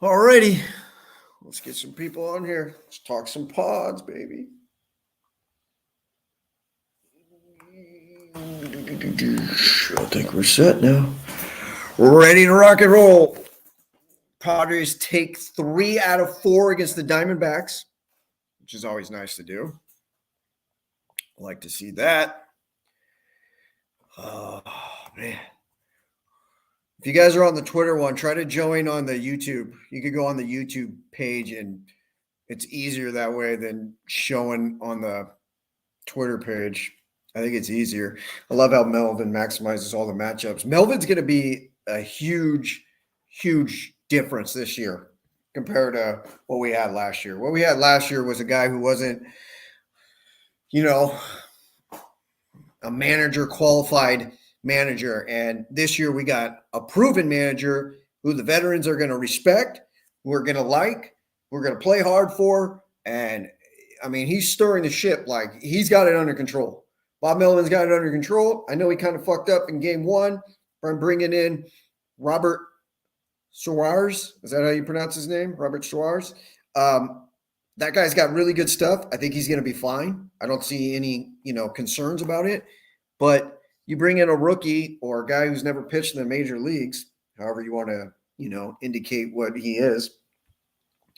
Alrighty, let's get some people on here. Let's talk some pods, baby. I think we're set now. We're ready to rock and roll. Padres take 3 out of 4 against the Diamondbacks, which is always nice to do. I like to see that. Oh, man. If you guys are on the Twitter one, try to join on the YouTube. You could go on the YouTube page, and it's easier that way than showing on the Twitter page. I think it's easier. I love how Melvin maximizes all the matchups. Melvin's going to be a huge, huge difference this year compared to what we had last year. What we had last year was a guy who wasn't, a manager, qualified manager. And this year we got a proven manager who the veterans are going to respect, we're going to like, we're going to play hard for. And I mean, he's stirring the ship. Like, he's got it under control. Bob Melvin's got it under control. I know he kind of fucked up in game 1 from bringing in Robert Suarez. Is that how you pronounce his name? Robert Suarez. That guy's got really good stuff. I think he's going to be fine. I don't see any, concerns about it. But you bring in a rookie or a guy who's never pitched in the major leagues, however you want to, indicate what he is.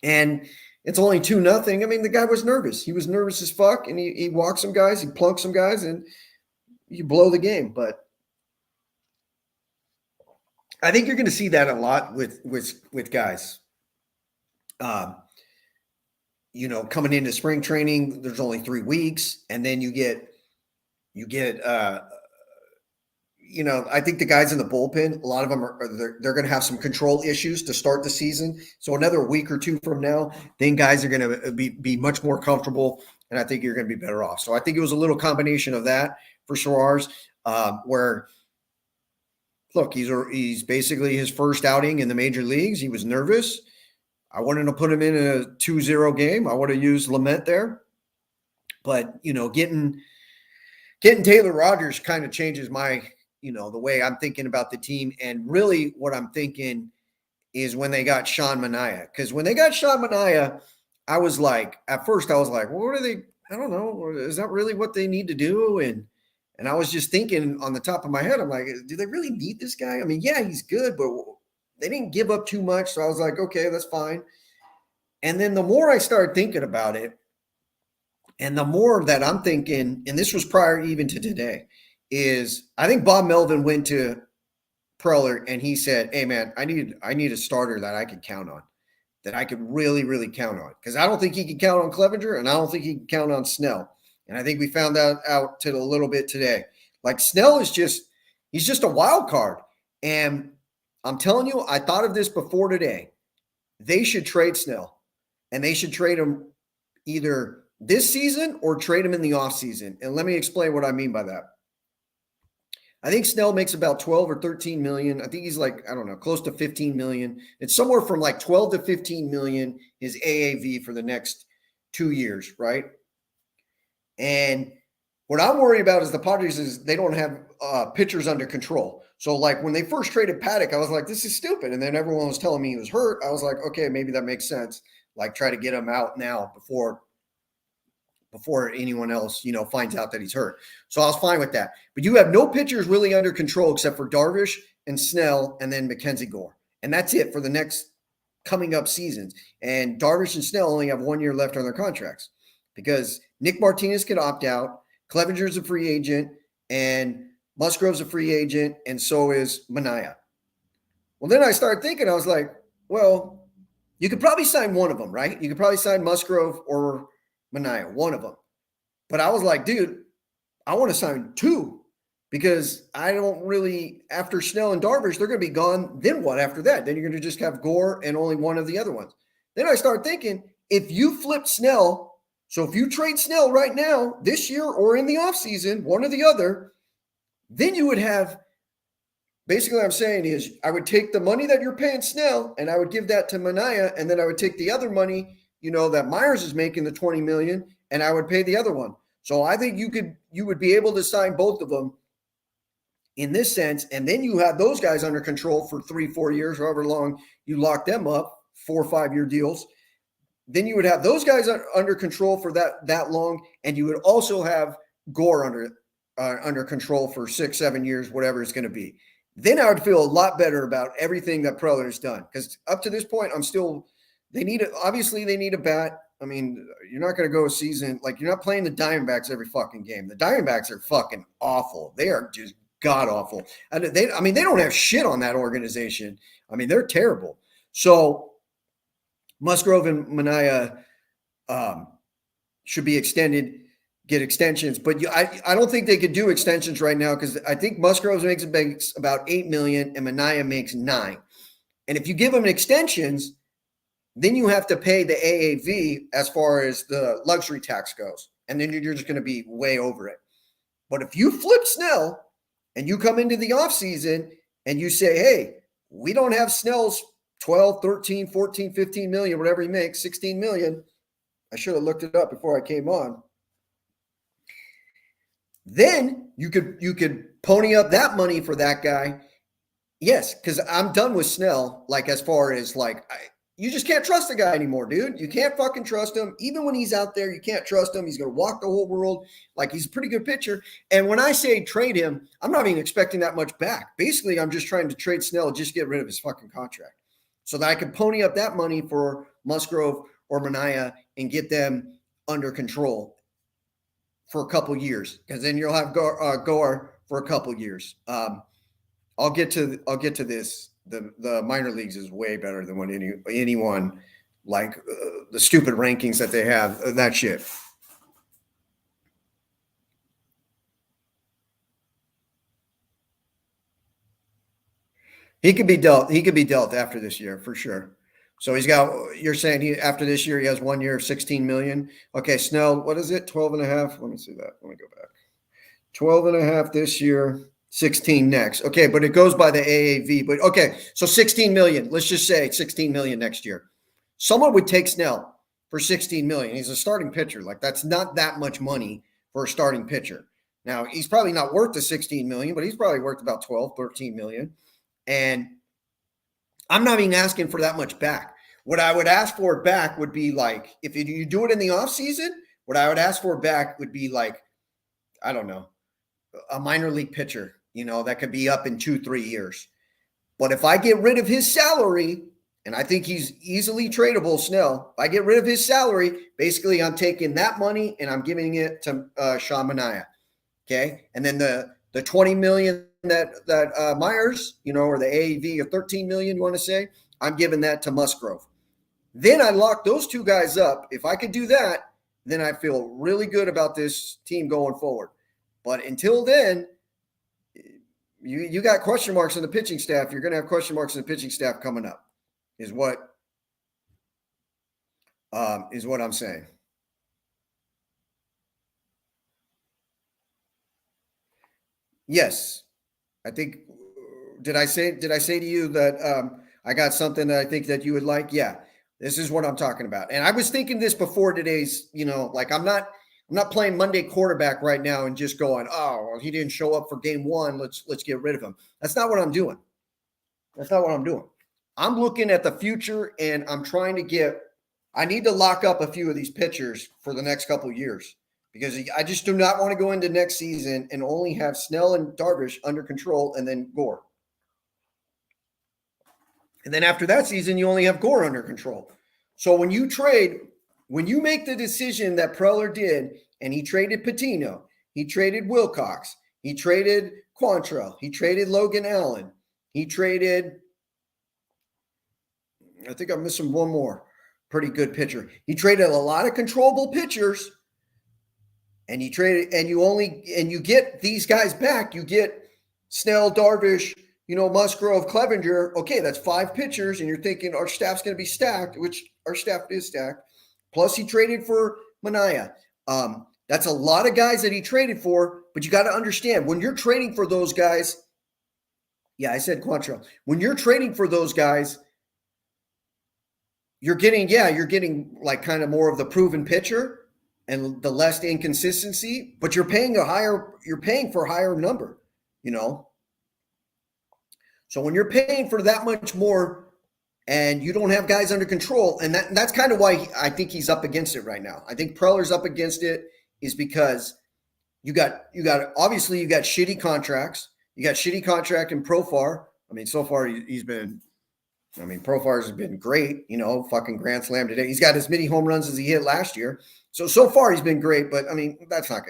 And it's only 2-0. I mean, the guy was nervous. He was nervous as fuck, and he walked some guys, he plunked some guys, and you blow the game. But I think you're going to see that a lot with guys. Coming into spring training, there's only 3 weeks, and then you get I think the guys in the bullpen, a lot of them they're going to have some control issues to start the season. So another week or 2 from now, then guys are going to be much more comfortable, and I think you're going to be better off. So I think it was a little combination of that for Suarez, where look, he's basically his first outing in the major leagues. He was nervous. I wanted to put him in a 2-0 game. I would have used Lament there, but getting Taylor Rogers kind of changes my. The way I'm thinking about the team. And really what I'm thinking is when they got Sean Manaea. Because when they got Sean Manaea, I was like, at first I was like, well, what are they? I don't know. Is that really what they need to do? And I was just thinking on the top of my head, I'm like, do they really need this guy? I mean, yeah, he's good, but they didn't give up too much. So I was like, okay, that's fine. And then the more I started thinking about it, and the more that I'm thinking, and this was prior even to today, is I think Bob Melvin went to Preller and he said, hey, man, I need a starter that I could count on, that I could really, really count on. Because I don't think he can count on Clevenger, and I don't think he can count on Snell. And I think we found that out to a little bit today. Like, Snell he's just a wild card. And I'm telling you, I thought of this before today. They should trade Snell, and they should trade him either this season or trade him in the offseason. And let me explain what I mean by that. I think Snell makes about 12 or 13 million. I think he's like, I don't know, close to 15 million. It's somewhere from like 12 to 15 million his AAV for the next 2 years, right? And what I'm worried about is the Padres is they don't have pitchers under control. So like when they first traded Paddock, I was like, this is stupid. And then everyone was telling me he was hurt. I was like, okay, maybe that makes sense. Like, try to get him out now before anyone else, finds out that he's hurt. So I was fine with that. But you have no pitchers really under control except for Darvish and Snell and then Mackenzie Gore. And that's it for the next coming up seasons. And Darvish and Snell only have 1 year left on their contracts because Nick Martinez could opt out. Clevenger's a free agent, and Musgrove's a free agent, and so is Manaea. Well, then I started thinking, I was like, well, you could probably sign one of them, right? You could probably sign Musgrove or Manaea, one of them. But I was like, dude, I want to sign 2 because I don't really, after Snell and Darvish, they're going to be gone. Then what after that? Then you're going to just have Gore and only one of the other ones. Then I started thinking, if you flip Snell, so if you trade Snell right now, this year or in the offseason, one or the other, then you would have, basically what I'm saying is I would take the money that you're paying Snell and I would give that to Manaea, and then I would take the other money, that Myers is making, the $20 million, and I would pay the other one. So I think you would be able to sign both of them in this sense, and then you have those guys under control for 3-4 years, however long you lock them up, 4 or 5 year deals. Then you would have those guys under control for that long, and you would also have Gore under control for 6-7 years, whatever it's going to be. Then I would feel a lot better about everything that Preller has done, because up to this point, they need a bat. I mean, you're not going to go a season like you're not playing the Diamondbacks every fucking game. The Diamondbacks are fucking awful. They are just god awful. And they don't have shit on that organization. I mean, they're terrible. So Musgrove and Manaea should be extended, get extensions. But I don't think they could do extensions right now, because I think Musgrove makes about $8 million and Manaea makes $9 million. And if you give them extensions, then you have to pay the AAV as far as the luxury tax goes. And then you're just going to be way over it. But if you flip Snell and you come into the offseason and you say, hey, we don't have Snell's 12, 13, 14, 15 million, whatever he makes, 16 million. I should have looked it up before I came on. Then you could pony up that money for that guy. Yes, because I'm done with Snell. Like, as far as like, you just can't trust the guy anymore, dude. You can't fucking trust him. Even when he's out there, you can't trust him. He's going to walk the whole world. Like, he's a pretty good pitcher. And when I say trade him, I'm not even expecting that much back. Basically, I'm just trying to trade Snell, just get rid of his fucking contract, so that I can pony up that money for Musgrove or Manaea and get them under control for a couple years, because then you'll have Gore for a couple years. I'll get to this. The minor leagues is way better than what anyone like the stupid rankings that they have. That shit. He could be dealt. He could be dealt after this year for sure. So he's got. You're saying after this year he has 1 year, 16 million. Okay, Snell. What is it? 12 and a half. Let me see that. Let me go back. 12 and a half this year. 16 next. Okay, but it goes by the AAV. But okay, so 16 million. Let's just say 16 million next year. Someone would take Snell for 16 million. He's a starting pitcher. Like, that's not that much money for a starting pitcher. Now, he's probably not worth the 16 million, but he's probably worth about 12, 13 million. And I'm not even asking for that much back. What I would ask for back would be like, if you do it in the offseason, what I would ask for back would be like, I don't know, a minor league pitcher, that could be up in 2-3 years. But if I get rid of his salary, and I think he's easily tradable, Snell, if I get rid of his salary, basically I'm taking that money and I'm giving it to Sean Manaea. Okay. And then the 20 million that Myers, or the AAV of 13 million, you want to say, I'm giving that to Musgrove. Then I lock those two guys up. If I could do that, then I feel really good about this team going forward. But until then, you got question marks on the pitching staff. You're going to have question marks on the pitching staff coming up, is what I'm saying. Yes, I think. Did I say to you that I got something that I think that you would like? Yeah, this is what I'm talking about. And I was thinking this before today's. Like, I'm not playing Monday quarterback right now and just going, oh, well, he didn't show up for game one. Let's get rid of him. That's not what I'm doing. I'm looking at the future, and I'm trying to I need to lock up a few of these pitchers for the next couple of years, because I just do not want to go into next season and only have Snell and Darvish under control and then Gore. And then after that season, you only have Gore under control. So when you make the decision that Preller did, and he traded Patino, he traded Wilcox, he traded Quantrill, he traded Logan Allen, he traded, I think I'm missing one more pretty good pitcher. He traded a lot of controllable pitchers, and you get these guys back. You get Snell, Darvish, Musgrove, Clevenger. Okay, that's 5 pitchers, and you're thinking our staff's going to be stacked, which our staff is stacked. Plus, he traded for Manaea. That's a lot of guys that he traded for, but you got to understand, when you're trading for those guys, yeah, I said Quantrill. When you're trading for those guys, you're getting like kind of more of the proven pitcher and the less inconsistency, but you're paying for a higher number, So when you're paying for that much more and you don't have guys under control. And that's kind of why I think he's up against it right now. I think Preller's up against it is because you got obviously you got shitty contracts. You got shitty contract in Profar. I mean, so far he's been. I mean, Profar's has been great. Fucking grand slam today. He's got as many home runs as he hit last year. So far he's been great. But I mean, that's not.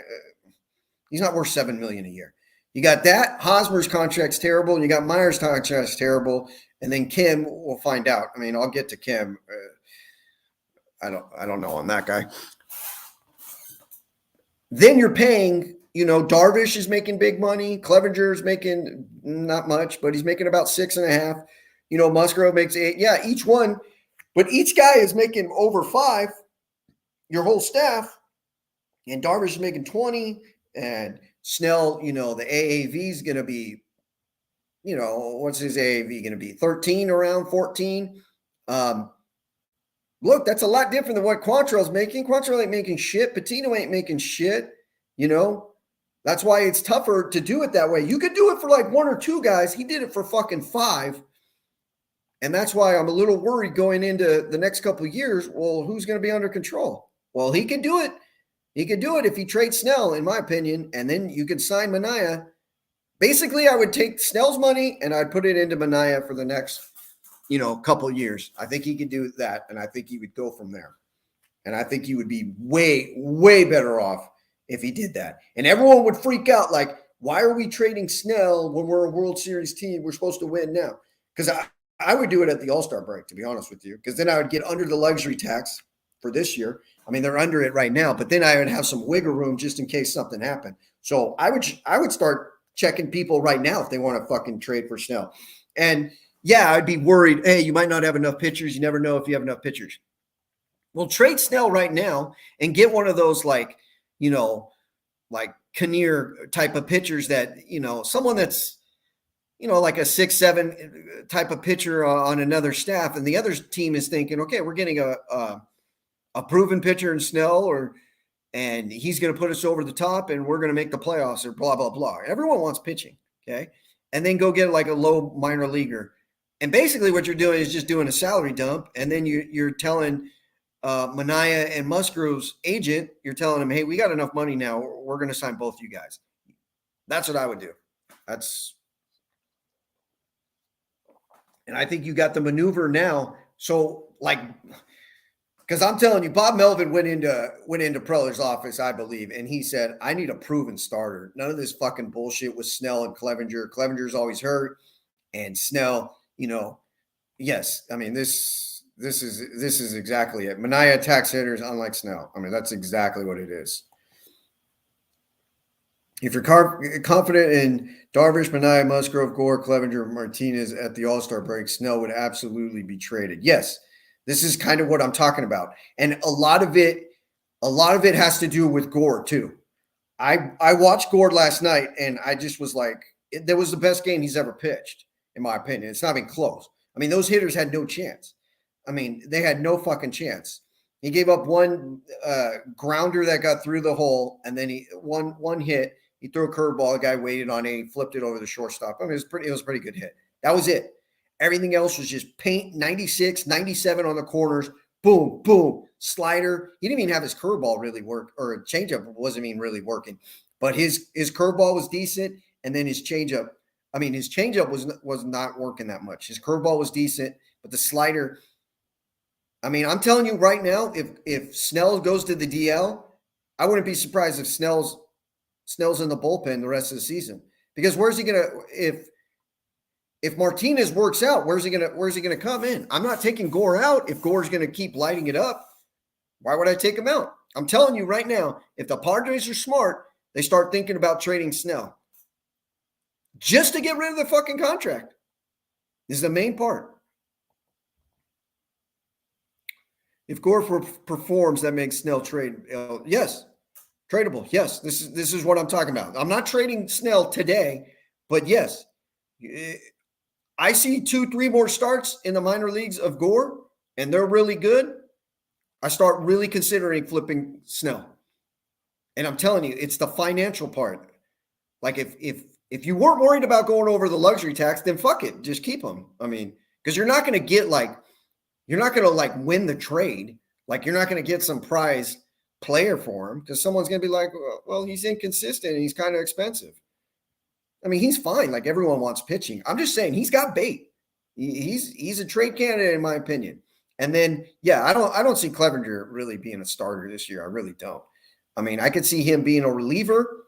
He's not worth $7 million a year. You got that. Hosmer's contract's terrible, and you got Myers' contract's terrible, and then Kim. We'll find out. I mean, I'll get to Kim. I don't know on that guy. Then you're paying. Darvish is making big money. Clevenger's making not much, but he's making about 6.5. Musgrove makes 8. Yeah, each one, but each guy is making over 5. Your whole staff, and Darvish is making 20. And Snell, the AAV is going to be, what's his AAV going to be? 13, around 14. Look, that's a lot different than what Quantrill's making. Quantrill ain't making shit. Patino ain't making shit. That's why it's tougher to do it that way. You could do it for like 1 or 2 guys. He did it for fucking 5. And that's why I'm a little worried going into the next couple of years. Well, who's going to be under control? Well, he could do it. He could do it if he trades Snell, in my opinion, and then you could sign Manaea. Basically, I would take Snell's money and I'd put it into Manaea for the next, couple of years. I think he could do that, and I think he would go from there. And I think he would be way, way better off if he did that. And everyone would freak out like, why are we trading Snell when we're a World Series team? We're supposed to win now. Because I would do it at the All-Star break, to be honest with you, because then I would get under the luxury tax for this year. I mean, they're under it right now, but then I would have some wiggle room just in case something happened. So I would start checking people right now if they want to fucking trade for Snell. And yeah, I'd be worried. Hey, you might not have enough pitchers. You never know if you have enough pitchers. Well, trade Snell right now and get one of those like Kinnear type of pitchers that, someone that's, like a 6-7 type of pitcher on another staff. And the other team is thinking, okay, we're getting a proven pitcher in Snell, and he's going to put us over the top and we're going to make the playoffs or blah, blah, blah. Everyone wants pitching. Okay. And then go get like a low minor leaguer. And basically what you're doing is just doing a salary dump. And then you're telling Manaea and Musgrove's agent, you're telling him, hey, we got enough money now. We're going to sign both you guys. That's what I would do. And I think you got the maneuver now. So because I'm telling you, Bob Melvin went into Preller's office, I believe, and he said, I need a proven starter. None of this fucking bullshit with Snell and Clevenger. Clevenger's always hurt. And Snell, yes. I mean, this is exactly it. Manaea attacks hitters unlike Snell. I mean, that's exactly what it is. If you're confident in Darvish, Manaea, Musgrove, Gore, Clevenger, Martinez at the All-Star break, Snell would absolutely be traded. Yes, this is kind of what I'm talking about. And a lot of it has to do with Gore too. I watched Gore last night and I just was like, that was the best game he's ever pitched, in my opinion. It's not even close. I mean, those hitters had no chance. I mean, they had no fucking chance. He gave up one grounder that got through the hole, and then one hit. He threw a curveball. The guy waited on it. He flipped it over the shortstop. I mean, it was a pretty good hit. That was it. Everything else was just paint, 96, 97 on the corners. Boom, boom, slider. He didn't even have his curveball really work, or changeup wasn't even really working. But his curveball was decent, and then his changeup. I mean, his changeup was not working that much. His curveball was decent, but the slider. I mean, I'm telling you right now, if Snell goes to the DL, I wouldn't be surprised if Snell's in the bullpen the rest of the season. Because where's he gonna if Martinez works out, where's he gonna come in? I'm not taking Gore out if Gore's gonna keep lighting it up. Why would I take him out? I'm telling you right now, if the Padres are smart, they start thinking about trading Snell. Just to get rid of the fucking contract. This is the main part. If Gore performs, that makes Snell trade. Yes, tradable. Yes, this is what I'm talking about. I'm not trading Snell today, but yes, I see 2-3 more starts in the minor leagues of Gore, and they're really good. I start really considering flipping Snell. And I'm telling you, it's the financial part. Like if you weren't worried about going over the luxury tax, then fuck it, just keep him. I mean, because you're not going to get you're not going to win the trade. Like you're not going to get some prize player for him because someone's going to be like, well, he's inconsistent and he's kind of expensive. I mean, he's fine. Like everyone wants pitching. I'm just saying he's got bait. He's a trade candidate in my opinion. And then, yeah, I don't see Clevenger really being a starter this year. I really don't. I mean, I could see him being a reliever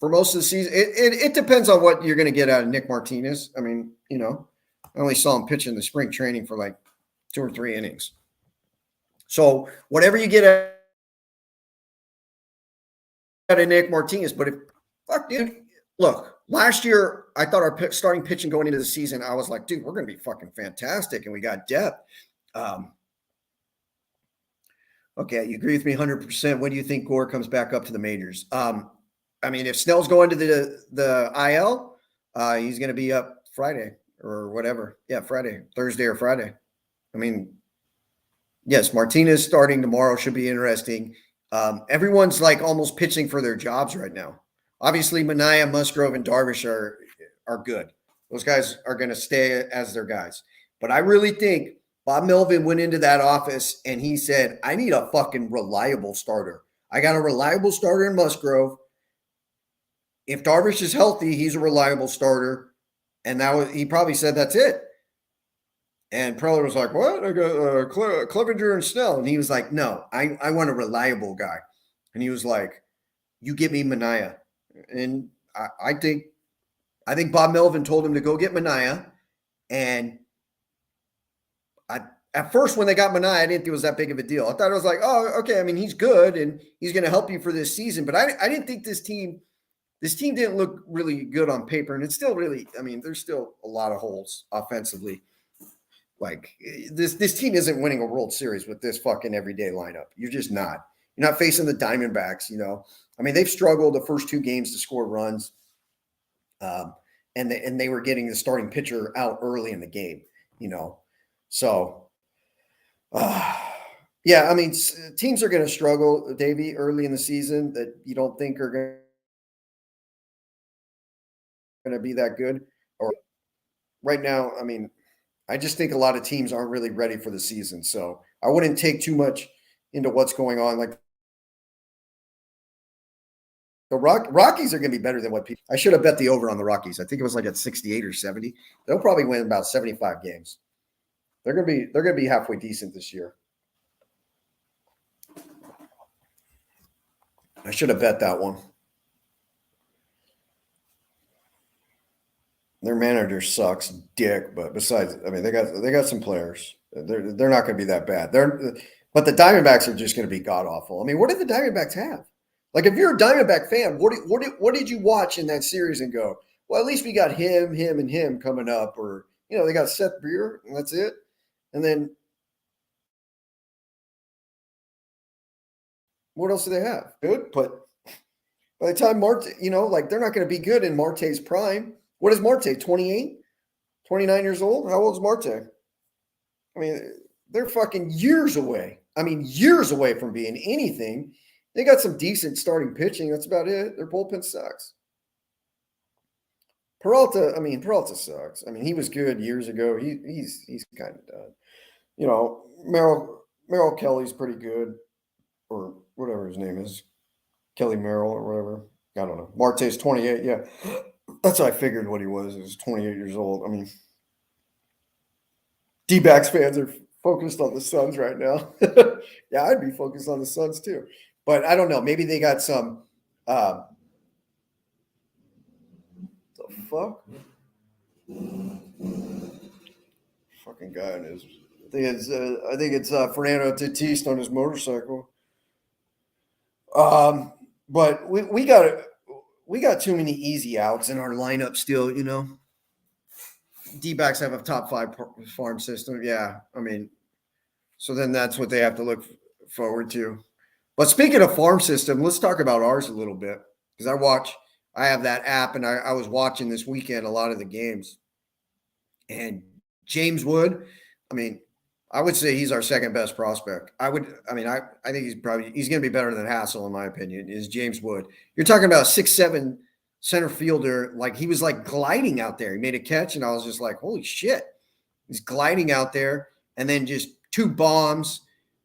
for most of the season. It depends on what you're going to get out of Nick Martinez. I mean, I only saw him pitch in the spring training for like 2 or 3 innings. So whatever you get out of Nick Martinez, but dude, look, last year I thought our starting pitching going into the season, I was like, dude, we're going to be fucking fantastic, and we got depth. Okay, you agree with me 100%. When do you think Gore comes back up to the majors? I mean, if Snell's going to the IL, he's going to be up Friday or whatever. Yeah, Thursday or Friday. I mean, yes, Martinez starting tomorrow should be interesting. Everyone's like almost pitching for their jobs right now. Obviously, Manaea, Musgrove, and Darvish are good. Those guys are going to stay as their guys. But I really think Bob Melvin went into that office and he said, I need a fucking reliable starter. I got a reliable starter in Musgrove. If Darvish is healthy, he's a reliable starter. And he probably said that's it. And Preller was like, what? I got Clevenger and Snell. And he was like, no, I want a reliable guy. And he was like, you get me Manaea. And I think Bob Melvin told him to go get Manaea. And at first, when they got Manaea, I didn't think it was that big of a deal. I thought it was like, oh, okay. I mean, he's good and he's going to help you for this season. But I didn't think this team didn't look really good on paper. And it's still really, I mean, there's still a lot of holes offensively. Like this team isn't winning a World Series with this fucking everyday lineup. You're just not. You're not facing the Diamondbacks, I mean, they've struggled the first 2 games to score runs. And they were getting the starting pitcher out early in the game, So, yeah, I mean, teams are going to struggle, Davey, early in the season that you don't think are going to be that good. Or right now, I mean, I just think a lot of teams aren't really ready for the season. So I wouldn't take too much into what's going on. Like the Rockies are going to be better than what people. I should have bet the over on the Rockies. I think it was like at 68 or 70. They'll probably win about 75 games. They're going to be halfway decent this year. I should have bet that one. Their manager sucks dick, but besides, I mean, they got some players. They're not going to be that bad. But the Diamondbacks are just going to be god awful. I mean, what did the Diamondbacks have? Like, if you're a Diamondback fan, what did you watch in that series and go, well, at least we got him, and him coming up, or they got Seth Breer, and that's it. And then what else do they have? Good, but by the time Marte, they're not going to be good in Marte's prime. What is Marte, 28, 29 years old? How old is Marte? I mean, they're fucking years away. I mean, years away from being anything. They got some decent starting pitching. That's about it. Their bullpen sucks. Peralta sucks. I mean, he was good years ago. He's kind of done. Merrill Kelly's pretty good, or whatever his name is, Kelly Merrill or whatever. I don't know. Marte's 28. Yeah, that's what I figured what he was. He was 28 years old. I mean, D-backs fans are focused on the Suns right now. Yeah, I'd be focused on the Suns too. But I don't know. Maybe they got some. The fuck? Fucking guy on his. I think it's Fernando Tatis on his motorcycle. But we got too many easy outs in our lineup still. D-backs have a top 5 farm system. Yeah, I mean, so then that's what they have to look forward to. But speaking of farm system, let's talk about ours a little bit because I have that app and I was watching this weekend a lot of the games. And James Wood, I mean, I would say he's our second best prospect. I think he's going to be better than Hassel in my opinion. Is James Wood? You're talking about a 6'7" center fielder, like he was like gliding out there. He made a catch, and I was just like, holy shit, He's gliding out there and then just 2 bombs,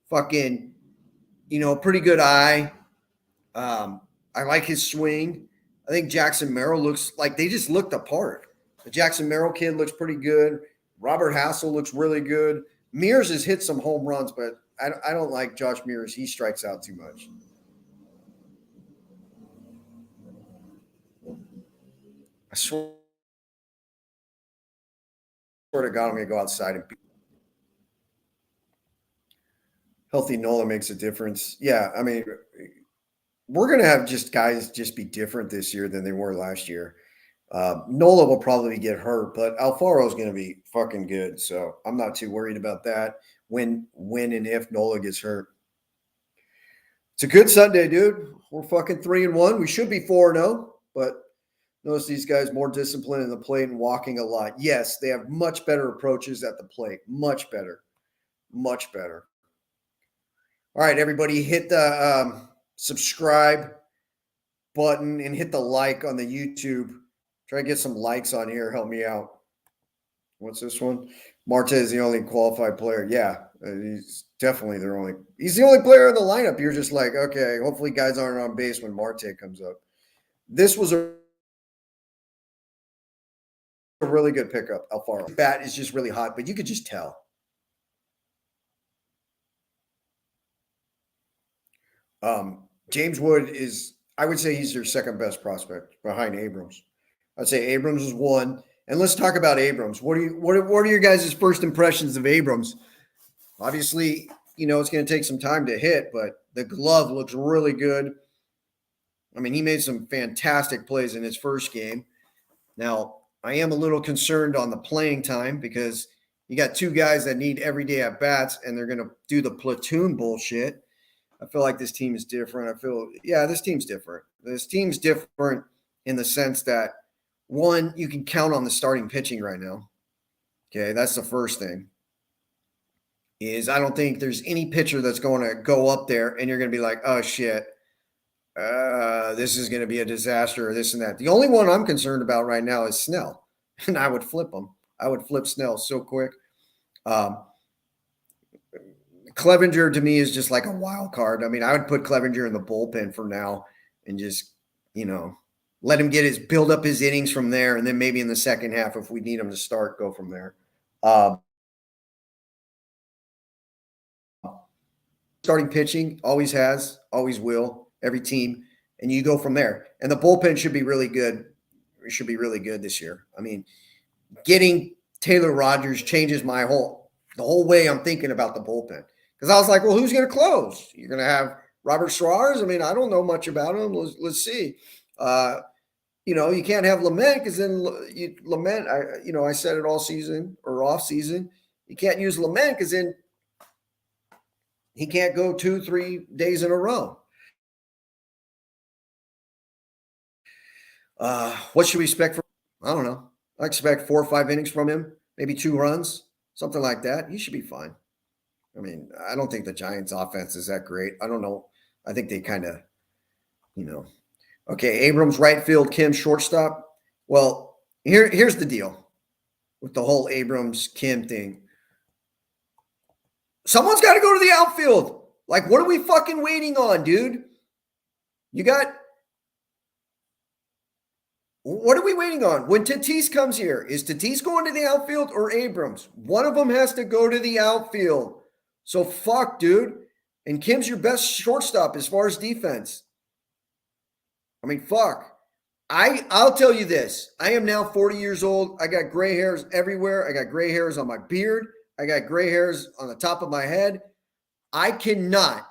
fucking, pretty good eye. I like his swing. I think Jackson Merrill looks like they just looked apart. The Jackson Merrill kid looks pretty good. Robert Hassel looks really good. Mears has hit some home runs, but I don't like Josh Mears. He strikes out too much. I swear to God, I'm going to go outside and healthy Nola makes a difference. Yeah, I mean, we're going to have just guys just be different this year than they were last year. Nola will probably get hurt, but Alfaro is going to be fucking good. So I'm not too worried about that when and if Nola gets hurt. It's a good Sunday, dude. We're fucking 3-1. We should be 4-0, but notice these guys more disciplined in the plate and walking a lot. Yes, they have much better approaches at the plate. Much better. Much better. All right, everybody, hit the subscribe button and hit the like on the YouTube. Try to get some likes on here. Help me out. What's this one? Marte is the only qualified player. Yeah, he's definitely he's the only player in the lineup. You're just like, okay, hopefully guys aren't on base when Marte comes up. This was a really good pickup, Alfaro. Bat is just really hot, but you could just tell. James Wood is, I would say he's your second best prospect behind Abrams. I'd say Abrams is 1. And let's talk about Abrams. What are your guys' first impressions of Abrams? Obviously, it's going to take some time to hit, but the glove looks really good. I mean, he made some fantastic plays in his first game. Now, I am a little concerned on the playing time because you got 2 guys that need everyday at bats, and they're going to do the platoon bullshit. I feel like this team is different. This team's different. This team's different in the sense that, 1, you can count on the starting pitching right now. Okay, that's the first thing. I don't think there's any pitcher that's going to go up there and you're going to be like, oh, shit, this is going to be a disaster or this and that. The only one I'm concerned about right now is Snell, and I would flip him. I would flip Snell so quick. Clevenger to me is just like a wild card. I mean, I would put Clevenger in the bullpen for now and just, let him build up his innings from there. And then maybe in the second half, if we need him to start, go from there. Starting pitching always has, always will, every team. And you go from there. And the bullpen should be really good. It should be really good this year. I mean, getting Taylor Rogers changes the whole way I'm thinking about the bullpen. Because I was like, well, who's going to close? You're going to have Robert Suarez? I mean, I don't know much about him. Let's see. You can't have Lament because then I said it all season or off season. You can't use Lament because then he can't go 2-3 days in a row. What should we expect from? I don't know. I expect 4 or 5 innings from him, maybe 2 runs, something like that. He should be fine. I mean, I don't think the Giants' offense is that great. I don't know. I think they kind of, Okay, Abrams right field, Kim shortstop. Well, here's the deal with the whole Abrams Kim thing. Someone's got to go to the outfield. Like, what are we fucking waiting on, dude? What are we waiting on? When Tatis comes here, is Tatis going to the outfield or Abrams? One of them has to go to the outfield. So fuck, dude. And Kim's your best shortstop as far as defense. I mean, fuck. I'll tell you this. I am now 40 years old. I got gray hairs everywhere. I got gray hairs on my beard. I got gray hairs on the top of my head. I cannot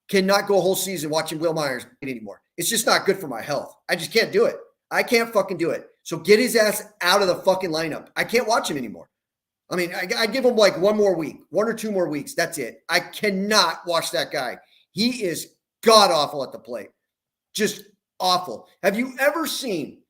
go a whole season watching Will Myers anymore. It's just not good for my health. I just can't do it. I can't fucking do it. So get his ass out of the fucking lineup. I can't watch him anymore. I mean, I give him like 1 more week, 1 or 2 more weeks. That's it. I cannot watch that guy. He is god awful at the plate. Just awful. Have you ever seen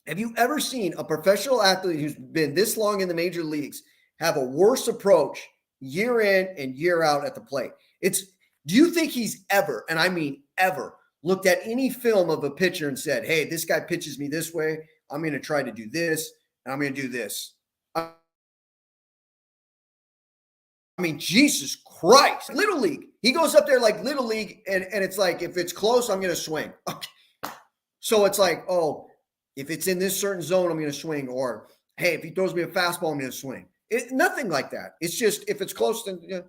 a professional athlete who's been this long in the major leagues have a worse approach year in and year out at the plate? Do you think he's ever, and I mean ever, looked at any film of a pitcher and said, hey, this guy pitches me this way. I'm going to try to do this. and I'm going to do this. I mean, Jesus Christ. Little League. He goes up there like Little League, and it's like, if it's close, I'm going to swing. Okay. So it's like, oh, if it's in this certain zone, I'm going to swing. Or, hey, if he throws me a fastball, I'm going to swing. Nothing like that. It's just, if it's close, then,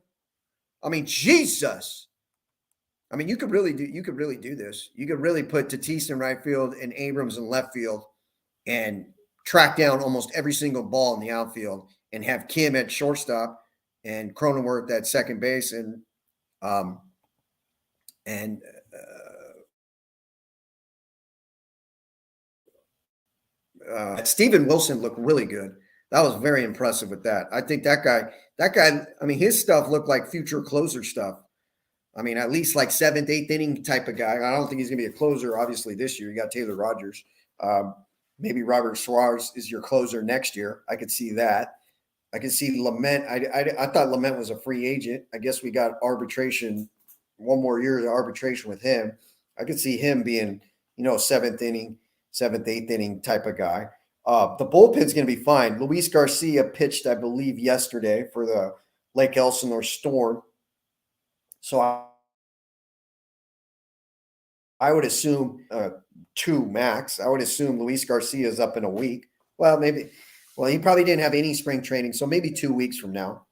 I mean, Jesus. I mean, you could really do this. You could really put Tatis in right field and Abrams in left field and track down almost every single ball in the outfield and have Kim at shortstop and Cronenworth at second base um, and Steven Wilson looked really good. That was very impressive with that. I think that guy, I mean, his stuff looked like future closer stuff. I mean, at least like seventh, eighth inning type of guy. I don't think he's going to be a closer, obviously, this year. You got Taylor Rogers. Maybe Robert Suarez is your closer next year. I could see that. I can see Lament. I thought Lament was a free agent. I guess we got arbitration, one more year of arbitration with him. I could see him being, seventh, eighth inning type of guy. The bullpen's going to be fine. Luis Garcia pitched, I believe, yesterday for the Lake Elsinore Storm. So I would assume 2 max. I would assume Luis Garcia is up in a week. Well, maybe. Well, he probably didn't have any spring training, so maybe 2 weeks from now.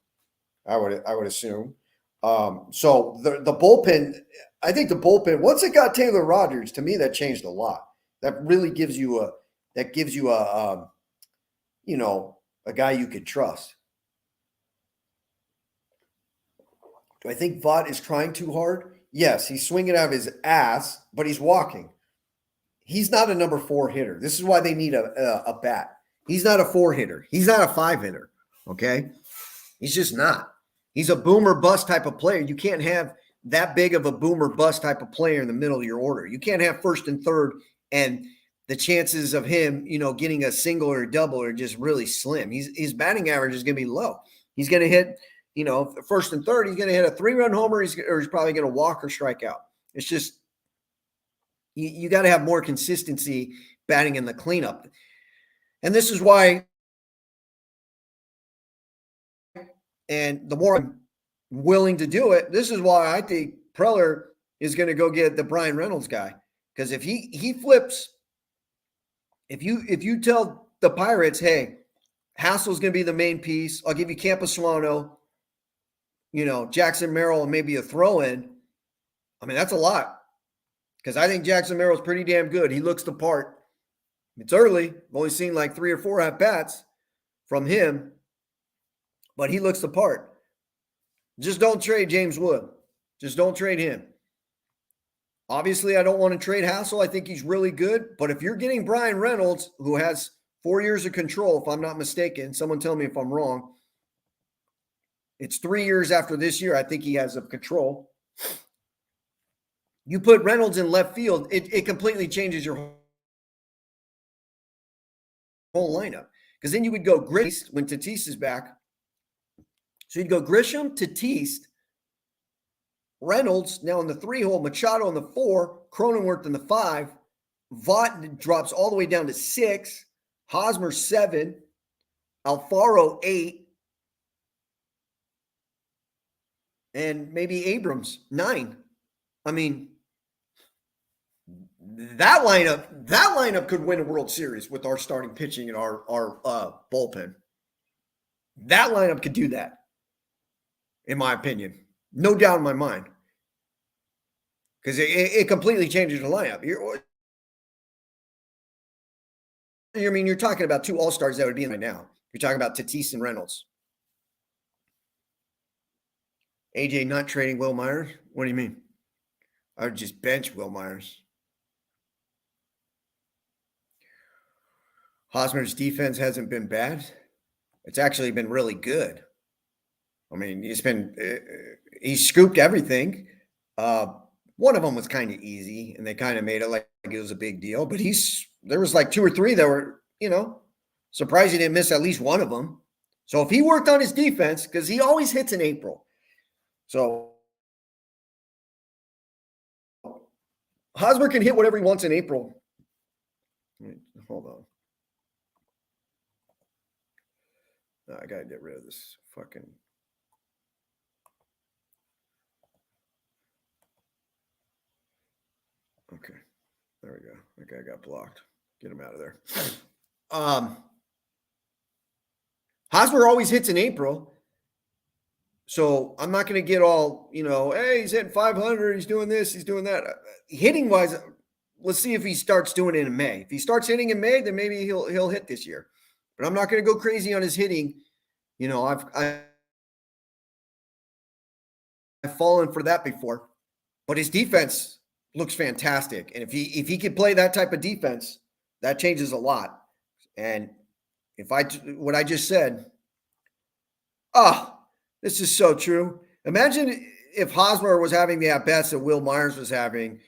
I would assume. So the bullpen, I think the bullpen, once it got Taylor Rogers, to me that changed a lot. That really gives you a guy you could trust. Do I think Vaught is trying too hard? Yes, he's swinging out of his ass, but he's walking. He's not a number 4 hitter. This is why they need a bat. He's not a 4 hitter. He's not a 5 hitter. Okay? He's just not. He's a boomer bust type of player. You can't have that big of a boomer bust type of player in the middle of your order. You can't have first and third, and the chances of him, getting a single or a double are just really slim. His batting average is going to be low. He's going to hit, first and third, he's going to hit a 3-run homer, or he's probably going to walk or strike out. It's just, you got to have more consistency batting in the cleanup. And this is why, and the more I'm willing to do it, this is why I think Preller is going to go get the Brian Reynolds guy. Because if he flips, if you tell the Pirates, hey, Hassel's going to be the main piece, I'll give you Campusano, Jackson Merrill, and maybe a throw-in. I mean, that's a lot. Because I think Jackson Merrill's pretty damn good. He looks the part. It's early. I've only seen like 3 or 4 at-bats from him, but he looks the part. Just don't trade James Wood. Just don't trade him. Obviously, I don't want to trade Hassel. I think he's really good. But if you're getting Brian Reynolds, who has 4 years of control, if I'm not mistaken, someone tell me if I'm wrong. It's 3 years after this year, I think he has of control. You put Reynolds in left field, it completely changes your whole lineup. Because then you would go Grist when Tatis is back. So you'd go Grisham, Tatis, Reynolds now in the 3 hole, Machado in the 4, Cronenworth in the 5, Vaught drops all the way down to 6, Hosmer 7, Alfaro 8, and maybe Abrams 9. I mean, that lineup could win a World Series with our starting pitching and our bullpen. That lineup could do that, in my opinion. No doubt in my mind. Because it completely changes the lineup. You're talking about 2 all-stars that would be in right now. You're talking about Tatis and Reynolds. AJ not trading Will Myers? What do you mean? I would just bench Will Myers. Hosmer's defense hasn't been bad. It's actually been really good. I mean, he scooped everything. One of them was kind of easy, and they kind of made it like it was a big deal. But there was like 2 or 3 that were, surprised he didn't miss at least one of them. So if he worked on his defense, because he always hits in April. So Hosmer can hit whatever he wants in April. Hold on. I gotta get rid of this fucking. Okay, there we go. That guy got blocked. Get him out of there. Hosmer always hits in April. So I'm not going to get all, hey, he's hitting 500. He's doing this. He's doing that. Hitting wise, let's see if he starts doing it in May. If he starts hitting in May, then maybe he'll hit this year. But I'm not going to go crazy on his hitting. I've fallen for that before. But his defense looks fantastic. And if he could play that type of defense, that changes a lot. And what I just said, this is so true. Imagine if Hosmer was having the at-bats that Will Myers was having.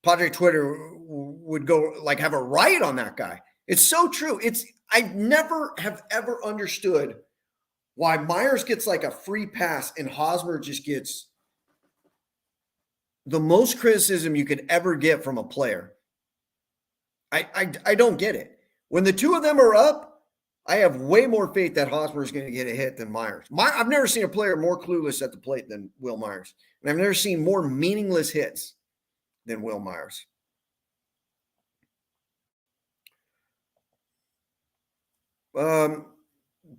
Padre Twitter would go have a riot on that guy. It's so true. I never have ever understood why Myers gets a free pass and Hosmer just gets the most criticism you could ever get from a player. I don't get it. When the two of them are up, I have way more faith that Hosmer is going to get a hit than Myers. I've never seen a player more clueless at the plate than Will Myers. And I've never seen more meaningless hits than Will Myers.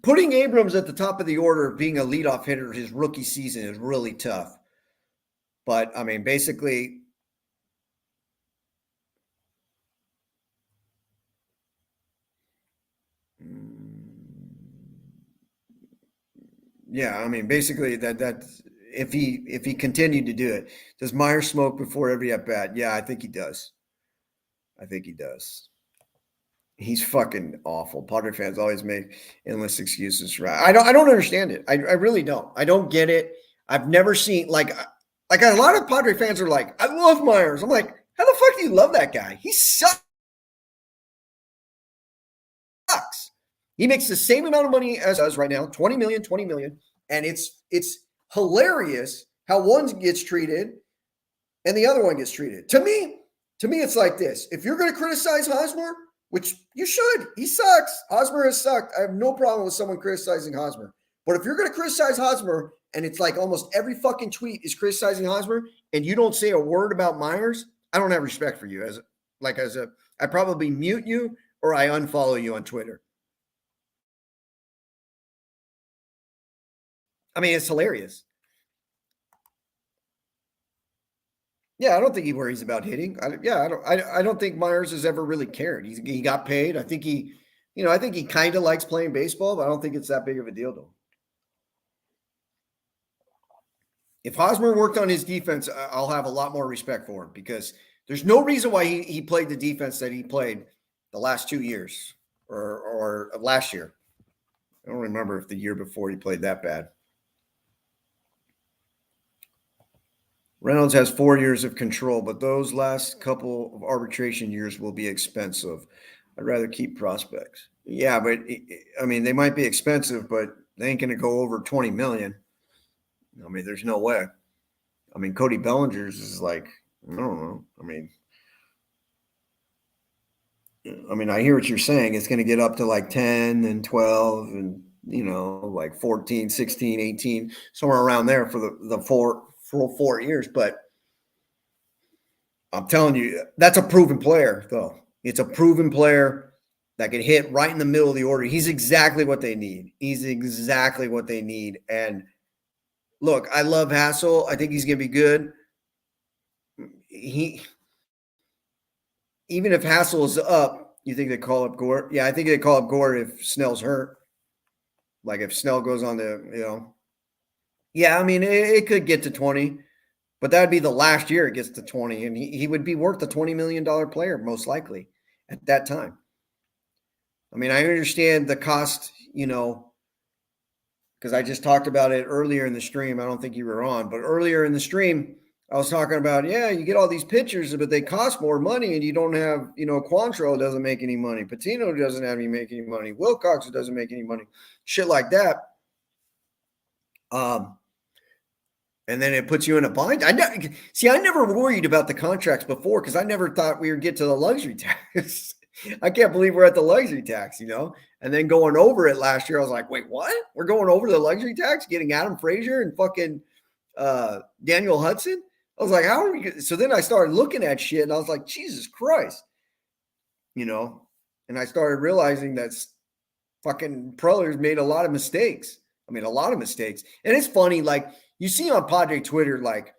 Putting Abrams at the top of the order of being a leadoff hitter his rookie season is really tough. But, basically – yeah, basically that if he continued to do it, does Myers smoke before every at bat? Yeah, I think he does. He's fucking awful. Padre fans always make endless excuses. Right? I don't understand it. I really don't. I don't get it. I've never seen like a lot of Padre fans are like, I love Myers. I'm like, how the fuck do you love that guy? He sucks. He makes the same amount of money as us right now, 20 million. And it's hilarious how one gets treated and the other one gets treated. To me, it's like this. If you're going to criticize Hosmer, which you should, he sucks. Hosmer has sucked. I have no problem with someone criticizing Hosmer. But if you're going to criticize Hosmer and it's like almost every fucking tweet is criticizing Hosmer and you don't say a word about Myers, I don't have respect for you. I probably mute you or I unfollow you on Twitter. It's hilarious. Yeah, I don't think he worries about hitting. I don't think Myers has ever really cared. He got paid. I think he kind of likes playing baseball, but I don't think it's that big of a deal to him. If Hosmer worked on his defense, I'll have a lot more respect for him because there's no reason why he played the defense that he played the last 2 years or last year. I don't remember if the year before he played that bad. Reynolds has 4 years of control, but those last couple of arbitration years will be expensive. I'd rather keep prospects. Yeah, but they might be expensive, but they ain't going to go over 20 million. There's no way. Cody Bellinger's is like, I don't know. I hear what you're saying. It's going to get up to like 10 and 12 and, like 14, 16, 18, somewhere around there for the full 4 years. But I'm telling you, that's a proven player, though. It's a proven player that can hit right in the middle of the order. He's exactly what they need. And look, I love Hassel. I think he's going to be good. Even if Hassel is up, you think they call up Gore? Yeah, I think they call up Gore if Snell's hurt. Like if Snell goes on the, Yeah, it could get to 20, but that'd be the last year it gets to 20, and he would be worth a $20 million player most likely at that time. I understand the cost, because I just talked about it earlier in the stream. I don't think you were on, but earlier in the stream, I was talking about, you get all these pitchers, but they cost more money, and you don't have, Quantrill doesn't make any money. Patino doesn't have make any money. Wilcox doesn't make any money. Shit like that. And then it puts you in a bind. I never worried about the contracts before because I never thought we would get to the luxury tax. I can't believe we're at the luxury tax, And then going over it last year, I was like, wait, what? We're going over the luxury tax, getting Adam Frazier and fucking Daniel Hudson? I was like, how are we? So then I started looking at shit and I was like, Jesus Christ, And I started realizing that fucking Preller's made a lot of mistakes. I mean, a lot of mistakes. And it's funny, like you see on Padre Twitter, like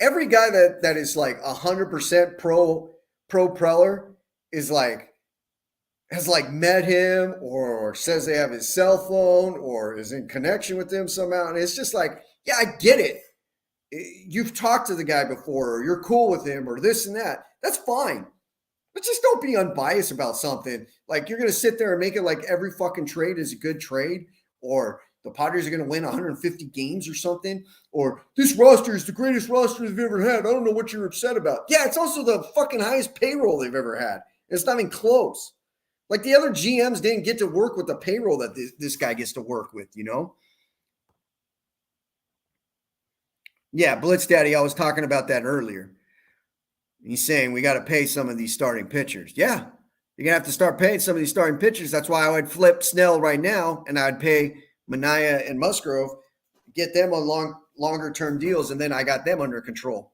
every guy that is like 100% pro Preller is like, has like met him or says they have his cell phone or is in connection with him somehow. And it's just like, yeah, I get it. You've talked to the guy before or you're cool with him or this and that. That's fine. But just don't be unbiased about something. Like you're going to sit there and make it like every fucking trade is a good trade or the Padres are going to win 150 games or something, or this roster is the greatest roster they've ever had. I don't know what you're upset about. Yeah, it's also the fucking highest payroll they've ever had. It's not even close. Like the other GMs didn't get to work with the payroll that this guy gets to work with, Yeah, Blitz Daddy, I was talking about that earlier. He's saying we got to pay some of these starting pitchers. Yeah, you're going to have to start paying some of these starting pitchers. That's why I would flip Snell right now, and I'd pay Mania and Musgrove, get them on longer-term deals, and then I got them under control.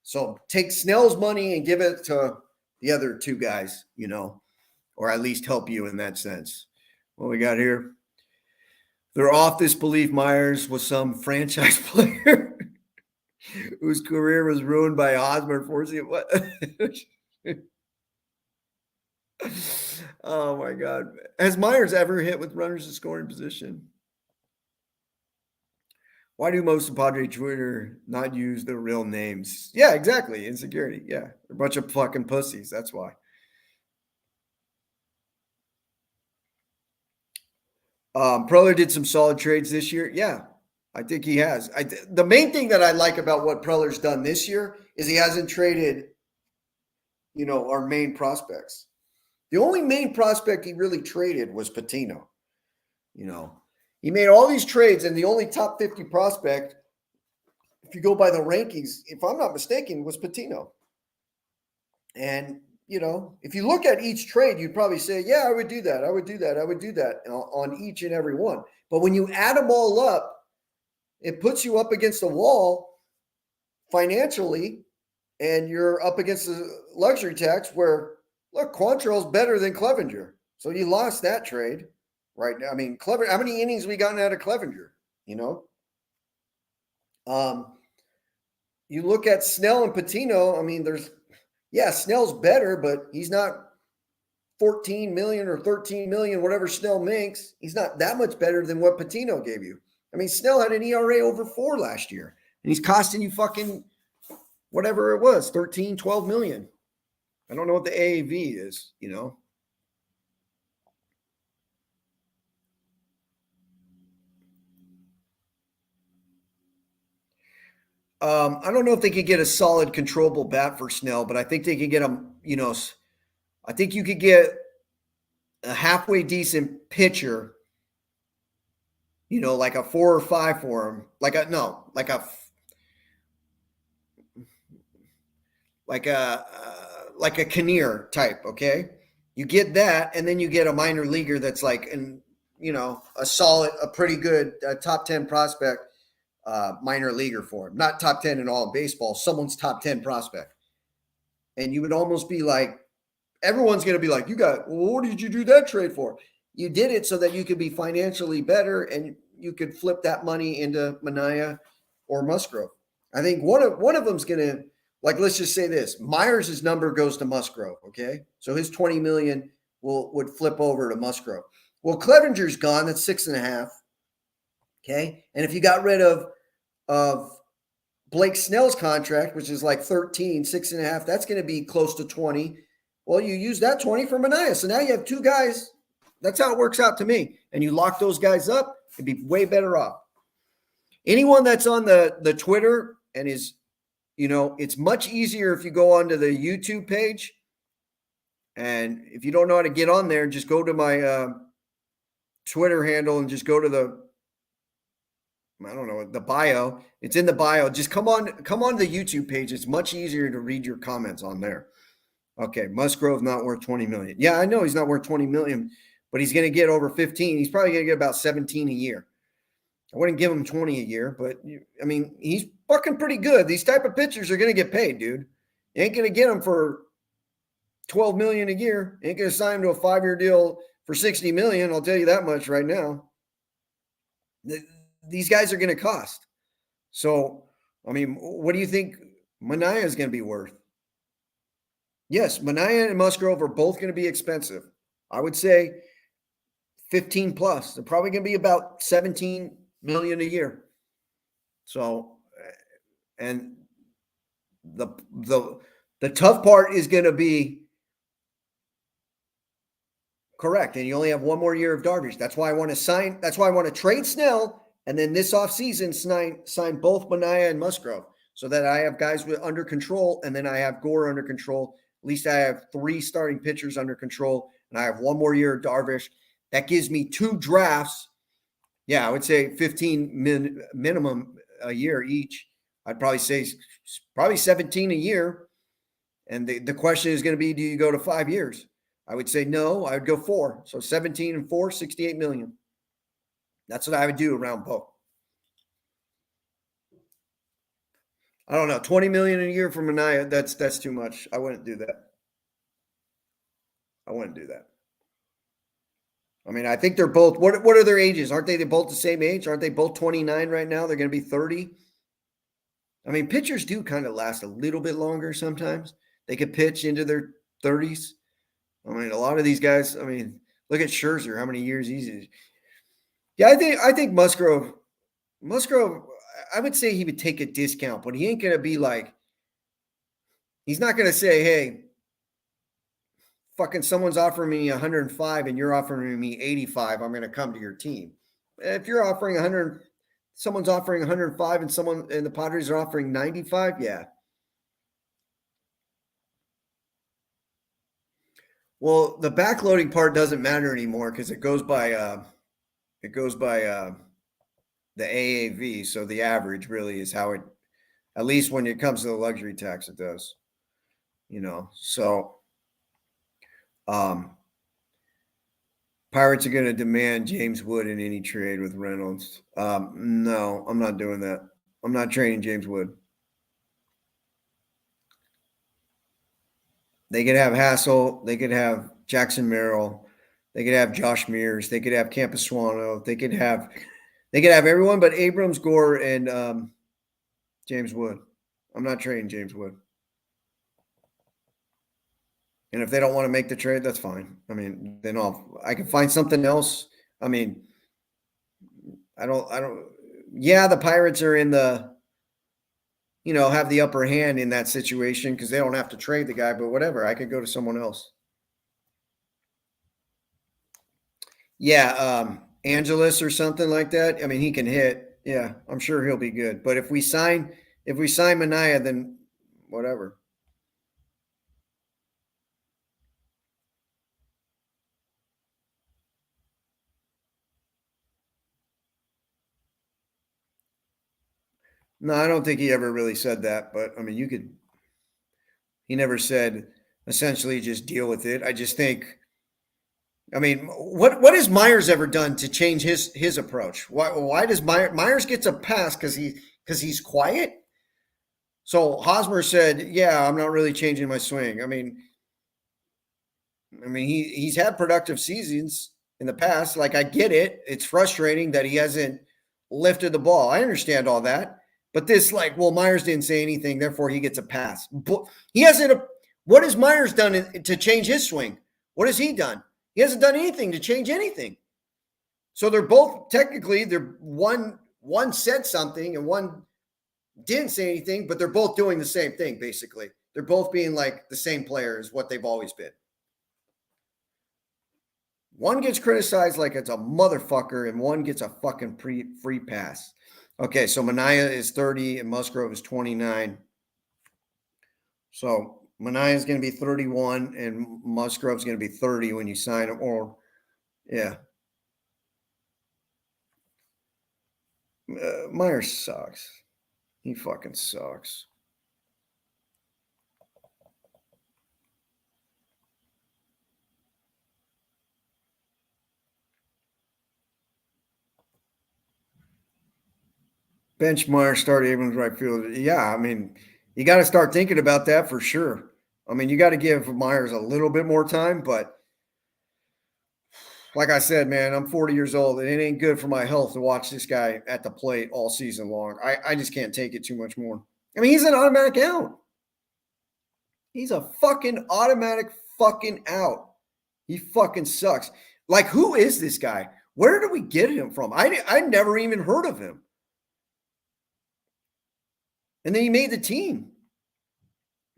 So take Snell's money and give it to the other two guys, or at least help you in that sense. What we got here? They're off this belief Myers was some franchise player whose career was ruined by Hosmer forcing what? Oh my God. Has Myers ever hit with runners in scoring position? Why do most of Padre Twitter not use their real names? Yeah, exactly. Insecurity. Yeah. They're a bunch of fucking pussies. That's why. Preller did some solid trades this year. Yeah, I think he has. The main thing that I like about what Preller's done this year is he hasn't traded, our main prospects. The only main prospect he really traded was Patino. He made all these trades, and the only top 50 prospect, if you go by the rankings, if I'm not mistaken, was Patino. And, if you look at each trade, you'd probably say, yeah, I would do that. I would do that. I would do that on each and every one. But when you add them all up, it puts you up against the wall financially, and you're up against the luxury tax where, look, Quantrill's better than Clevenger. So you lost that trade right now. I mean, how many innings we gotten out of Clevenger, You look at Snell and Patino, I mean, Snell's better, but he's not 14 million or 13 million, whatever Snell makes. He's not that much better than what Patino gave you. I mean, Snell had an ERA over 4 last year, and he's costing you fucking whatever it was, 13, 12 million. I don't know what the AAV is, I don't know if they could get a solid controllable bat for Snell, but I think they could get him, I think you could get a halfway decent pitcher, like a 4 or 5 for him, like a Kinnear type. Okay. You get that. And then you get a minor leaguer that's like, a pretty good top 10 prospect, minor leaguer for him, not top 10 in all of baseball, someone's top 10 prospect. And you would almost be like, everyone's going to be like, what did you do that trade for? You did it so that you could be financially better and you could flip that money into Mania or Musgrove. I think one of them's going to, like, let's just say this, Myers' number goes to Musgrove. Okay. So his 20 million would flip over to Musgrove. Well, Clevenger's gone. That's 6.5. Okay. And if you got rid of Blake Snell's contract, which is like 13, 6.5, that's going to be close to 20. Well, you use that 20 for Mania. So now you have 2 guys. That's how it works out to me. And you lock those guys up, it'd be way better off. Anyone that's on the Twitter and is, it's much easier if you go onto the YouTube page. And if you don't know how to get on there, just go to my Twitter handle and just go to the bio. It's in the bio. Just come on the YouTube page. It's much easier to read your comments on there. Okay, Musgrove not worth 20 million. Yeah, I know he's not worth 20 million, but he's going to get over 15. He's probably going to get about 17 a year. I wouldn't give him 20 a year, but I mean, he's fucking pretty good. These type of pitchers are going to get paid, dude. You ain't going to get them for 12 million a year. You ain't going to sign him to a 5-year deal for 60 million. I'll tell you that much right now. These guys are going to cost. So, I mean, what do you think Manaea is going to be worth? Yes, Manaea and Musgrove are both going to be expensive. I would say 15 plus. They're probably going to be about 17 million a year. So, and the tough part is going to be correct. And you only have one more year of Darvish. That's why I want to sign. That's why I want to trade Snell. And then this offseason, sign both Manaea and Musgrove so that I have guys under control. And then I have Gore under control. At least I have 3 starting pitchers under control. And I have one more year of Darvish. That gives me 2 drafts. Yeah, I would say 15 minimum a year each. I'd probably say probably 17 a year. And the question is going to be, do you go to 5 years? I would say no. I would go 4. So 17 and 4, 68 million. That's what I would do around both. I don't know, 20 million a year for Manaea. That's too much. I wouldn't do that. I wouldn't do that. I mean, I think they're both. What are their ages? Aren't they both the same age? Aren't they both 29 right now? They're going to be 30. I mean, pitchers do kind of last a little bit longer sometimes. They could pitch into their 30s. I mean, a lot of these guys. I mean, look at Scherzer. How many years he's? Yeah, I think Musgrove. I would say he would take a discount, but he ain't going to be like. He's not going to say, "Hey, fucking someone's offering me 105 and you're offering me 85, I'm going to come to your team." If you're offering 100, someone's offering 105 and the Padres are offering 95, yeah. Well, the backloading part doesn't matter anymore because it goes by the AAV, so the average really is how it, at least when it comes to the luxury tax, it does. So Pirates are going to demand James Wood in any trade with Reynolds. No, I'm not doing that. I'm not trading James Wood. They could have Hassel. They could have Jackson Merrill. They could have Josh Mears. They could have Campusano. They could have everyone but Abrams, Gore, and James Wood. I'm not trading James Wood. And if they don't want to make the trade, that's fine. I mean, then I can find something else. I mean, I don't. Yeah, the Pirates are in the, have the upper hand in that situation because they don't have to trade the guy, but whatever. I could go to someone else. Yeah, Angeles or something like that. I mean, he can hit. Yeah, I'm sure he'll be good. But if we sign Manaea, then whatever. No, I don't think he ever really said that. But I mean, he never said essentially just deal with it. I just think. I mean, what has Myers ever done to change his approach? Why does Myers gets a pass because he's quiet? So Hosmer said, "Yeah, I'm not really changing my swing." I mean, he's had productive seasons in the past. Like I get it. It's frustrating that he hasn't lifted the ball. I understand all that. But this, like, well, Myers didn't say anything, therefore he gets a pass. But he hasn't. What has Myers done to change his swing? What has he done? He hasn't done anything to change anything. So they're both technically one said something and one didn't say anything, but they're both doing the same thing basically. They're both being like the same player as what they've always been. One gets criticized like it's a motherfucker, and one gets a fucking free pass. Okay, so Manaea is 30 and Musgrove is 29. So Manaea is going to be 31 and Musgrove's going to be 30 when you sign him. Or, yeah. Myers sucks. He fucking sucks. Bench Myers, start Abrams right field. Yeah, I mean, you got to start thinking about that for sure. I mean, you got to give Myers a little bit more time, but like I said, man, I'm 40 years old, and it ain't good for my health to watch this guy at the plate all season long. I just can't take it too much more. I mean, he's an automatic out. He's a fucking automatic fucking out. He fucking sucks. Like, who is this guy? Where did we get him from? I never even heard of him. And then he made the team.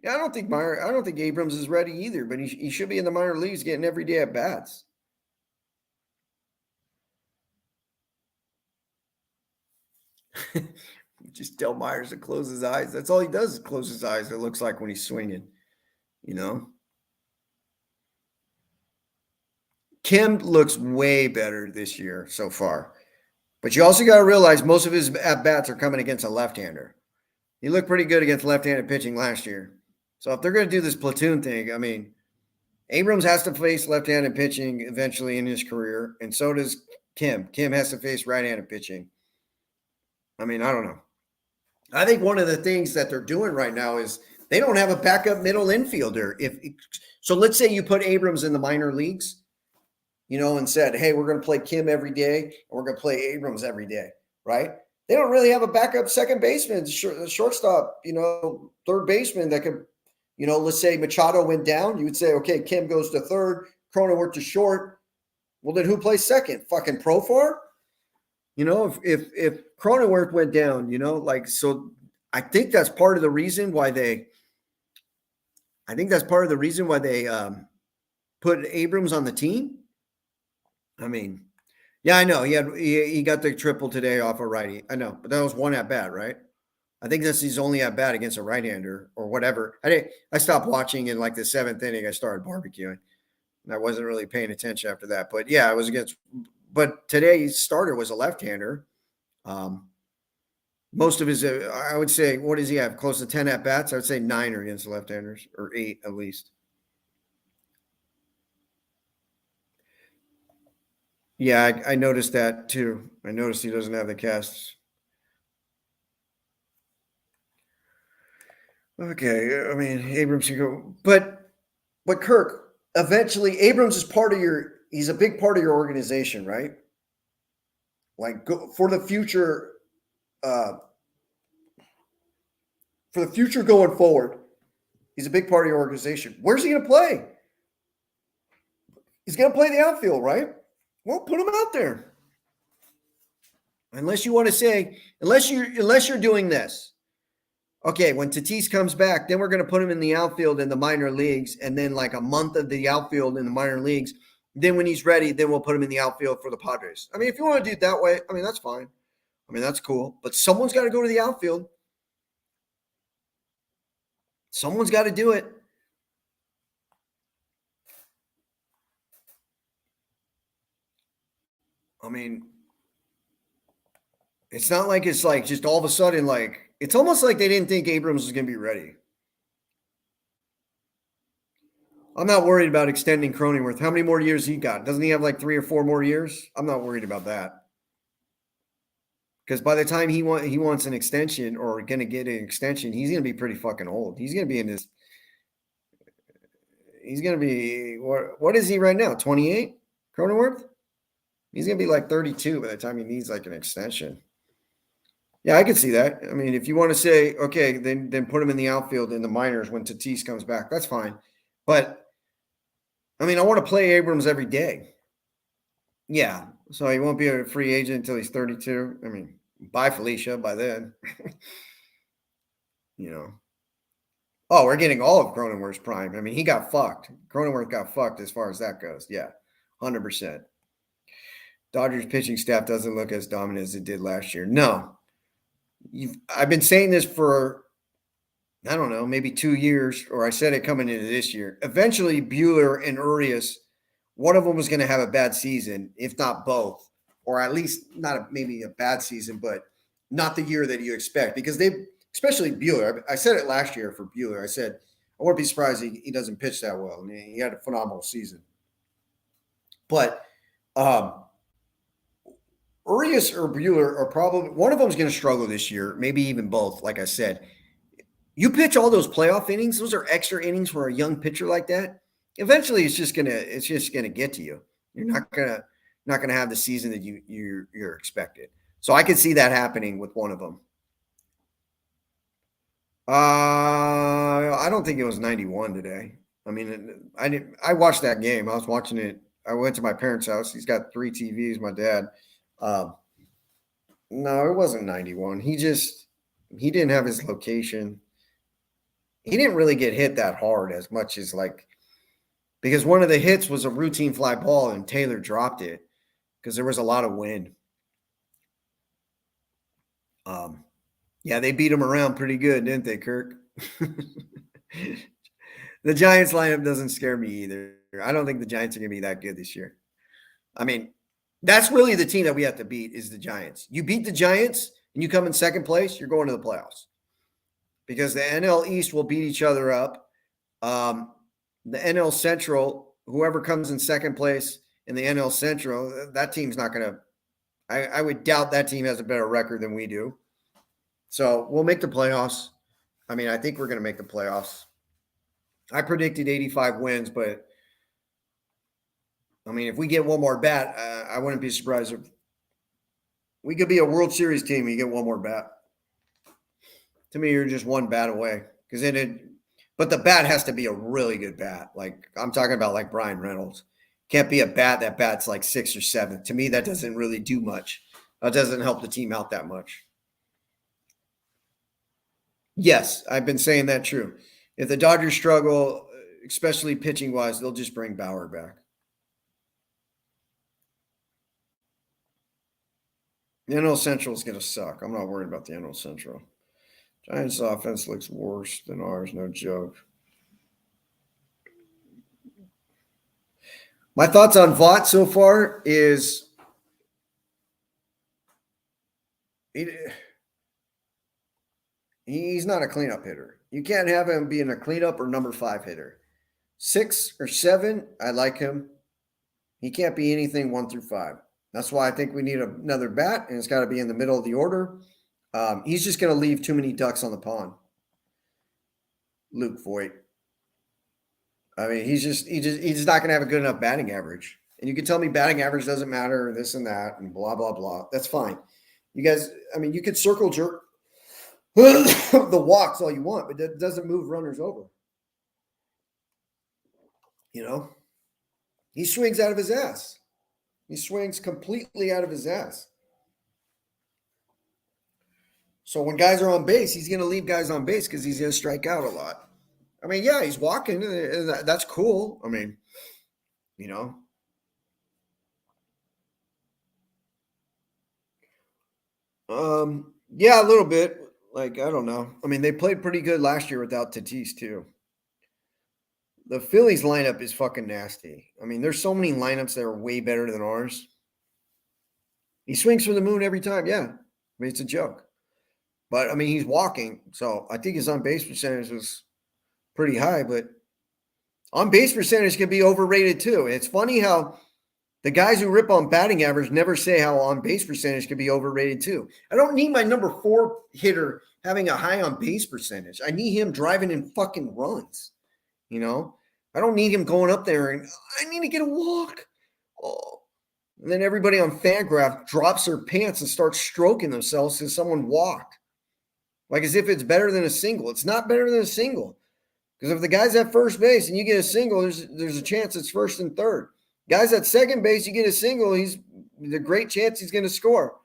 Yeah, I don't think Abrams is ready either, but he should be in the minor leagues getting every day at bats. Just tell Myers to close his eyes. That's all he does is close his eyes, it looks like when he's swinging, you know? Kim looks way better this year so far. But you also got to realize most of his at-bats are coming against a left-hander. He looked pretty good against left-handed pitching last year. So if they're going to do this platoon thing, I mean, Abrams has to face left-handed pitching eventually in his career, and so does Kim. Kim has to face right-handed pitching. I mean, I don't know. I think one of the things that they're doing right now is they don't have a backup middle infielder. So let's say you put Abrams in the minor leagues, and said, hey, we're going to play Kim every day, and we're going to play Abrams every day, right? They don't really have a backup second baseman, shortstop, third baseman that could, let's say Machado went down. You would say, okay, Kim goes to third, Cronenworth to short. Well, then who plays second? Fucking Profar? If Cronenworth went down, so I think that's part of the reason why they put Abrams on the team. I mean, yeah, I know he got the triple today off a righty. I know, but that was one at bat, right? I think that's his only at bat against a right-hander or whatever. I stopped watching in like the seventh inning. I started barbecuing, and I wasn't really paying attention after that. But yeah, I was against. But today's starter was a left-hander. Most of his, I would say, what does he have? Close to 10 at bats. I would say 9 are against left-handers, or 8 at least. Yeah, I noticed that too. I noticed he doesn't have the casts. Okay, I mean Abrams should go, but Kirk, eventually Abrams is he's a big part of your organization, right? Like for the future, going forward, he's a big part of your organization. Where's he going to play? He's going to play the outfield, right? Well, put him out there. Unless you want to say, unless you're doing this. Okay, when Tatis comes back, then we're going to put him in the outfield in the minor leagues, and then like a month of the outfield in the minor leagues. Then when he's ready, then we'll put him in the outfield for the Padres. I mean, if you want to do it that way, I mean, that's fine. I mean, that's cool. But someone's got to go to the outfield. Someone's got to do it. I mean, it's not like it's like just all of a sudden, like, it's almost like they didn't think Abrams was going to be ready. I'm not worried about extending Cronenworth. How many more years he got? Doesn't he have like 3 or 4 more years? I'm not worried about that. Because by the time he wants an extension or going to get an extension, he's going to be pretty fucking old. He's going to be in this. He's going to be, what is he right now? 28? Cronenworth? He's going to be like 32 by the time he needs like an extension. Yeah, I can see that. I mean, if you want to say, okay, then put him in the outfield in the minors when Tatis comes back, that's fine. But, I mean, I want to play Abrams every day. Yeah, so he won't be a free agent until he's 32. I mean, bye, Felicia, by then. Oh, we're getting all of Cronenworth's prime. I mean, he got fucked. Cronenworth got fucked as far as that goes. Yeah, 100%. Dodgers pitching staff doesn't look as dominant as it did last year. No. I've been saying this for, I don't know, maybe 2 years, or I said it coming into this year. Eventually, Buehler and Urias, one of them was going to have a bad season, if not both, or at least not maybe a bad season, but not the year that you expect. Because especially Buehler, I said it last year for Buehler. I said, I wouldn't be surprised he doesn't pitch that well. I mean, he had a phenomenal season. But Urias or Bueller are probably one of them's going to struggle this year, maybe even both. Like I said, you pitch all those playoff innings; those are extra innings for a young pitcher like that. Eventually, it's just gonna get to you. You're not gonna have the season that you're expected. So I could see that happening with one of them. I don't think it was 91 today. I mean, I didn't. I watched that game. I was watching it. I went to my parents' house. He's got 3 TVs. My dad. Um, no, it wasn't 91. He didn't have his location. He didn't really get hit that hard as much as like because one of the hits was a routine fly ball and Taylor dropped it because there was a lot of wind. Um, yeah, they beat him around pretty good, didn't they, Kirk? The Giants lineup doesn't scare me either. I don't think the Giants are going to be that good this year. I mean, that's really the team that we have to beat is the Giants. You beat the Giants and you come in second place, you're going to the playoffs because the NL East will beat each other up. The NL Central, whoever comes in second place in the NL Central, that team's not going to. I would doubt that team has a better record than we do. So we'll make the playoffs. I mean, I think we're going to make the playoffs. I predicted 85 wins, but I mean, if we get one more bat, I wouldn't be surprised if we could be a World Series team and you get one more bat. To me, you're just one bat away because but the bat has to be a really good bat. Like I'm talking about, like Brian Reynolds. Can't be a bat that bats like 6th or 7th. To me, that doesn't really do much. That doesn't help the team out that much. Yes, I've been saying that true. If the Dodgers struggle, especially pitching wise, they'll just bring Bauer back. The NL Central is going to suck. I'm not worried about the NL Central. Giants offense looks worse than ours, no joke. My thoughts on Vaught so far is he, he's not a cleanup hitter. You can't have him being a cleanup or number 5 hitter. 6 or 7, I like him. He can't be anything 1 through 5. That's why I think we need another bat, and it's got to be in the middle of the order. He's just going to leave too many ducks on the pond. Luke Voigt. I mean, he's not going to have a good enough batting average. And you can tell me batting average doesn't matter, and this and that, and blah blah blah. That's fine. You guys, I mean, you could circle jerk the walks all you want, but that doesn't move runners over. You know, he swings out of his ass. He swings completely out of his ass. So when guys are on base, he's going to leave guys on base because he's going to strike out a lot. I mean, yeah, he's walking, and that's cool. I mean, you know. Yeah, a little bit. Like, I don't know. I mean, they played pretty good last year without Tatis, too. The Phillies lineup is fucking nasty. I mean, there's so many lineups that are way better than ours. He swings for the moon every time. Yeah. I mean, it's a joke. But, I mean, he's walking. So I think his on base percentage was pretty high. But on base percentage can be overrated, too. And it's funny how the guys who rip on batting average never say how on base percentage can be overrated, too. I don't need my number 4 hitter having a high on base percentage. I need him driving in fucking runs. You know, I don't need him going up there and I need to get a walk. Oh. And then everybody on Fangraph drops their pants and starts stroking themselves because someone walked. Like as if it's better than a single. It's not better than a single. Because if the guy's at first base and you get a single, there's a chance it's first and third. Guys at second base, you get a single, there's a great chance he's going to score.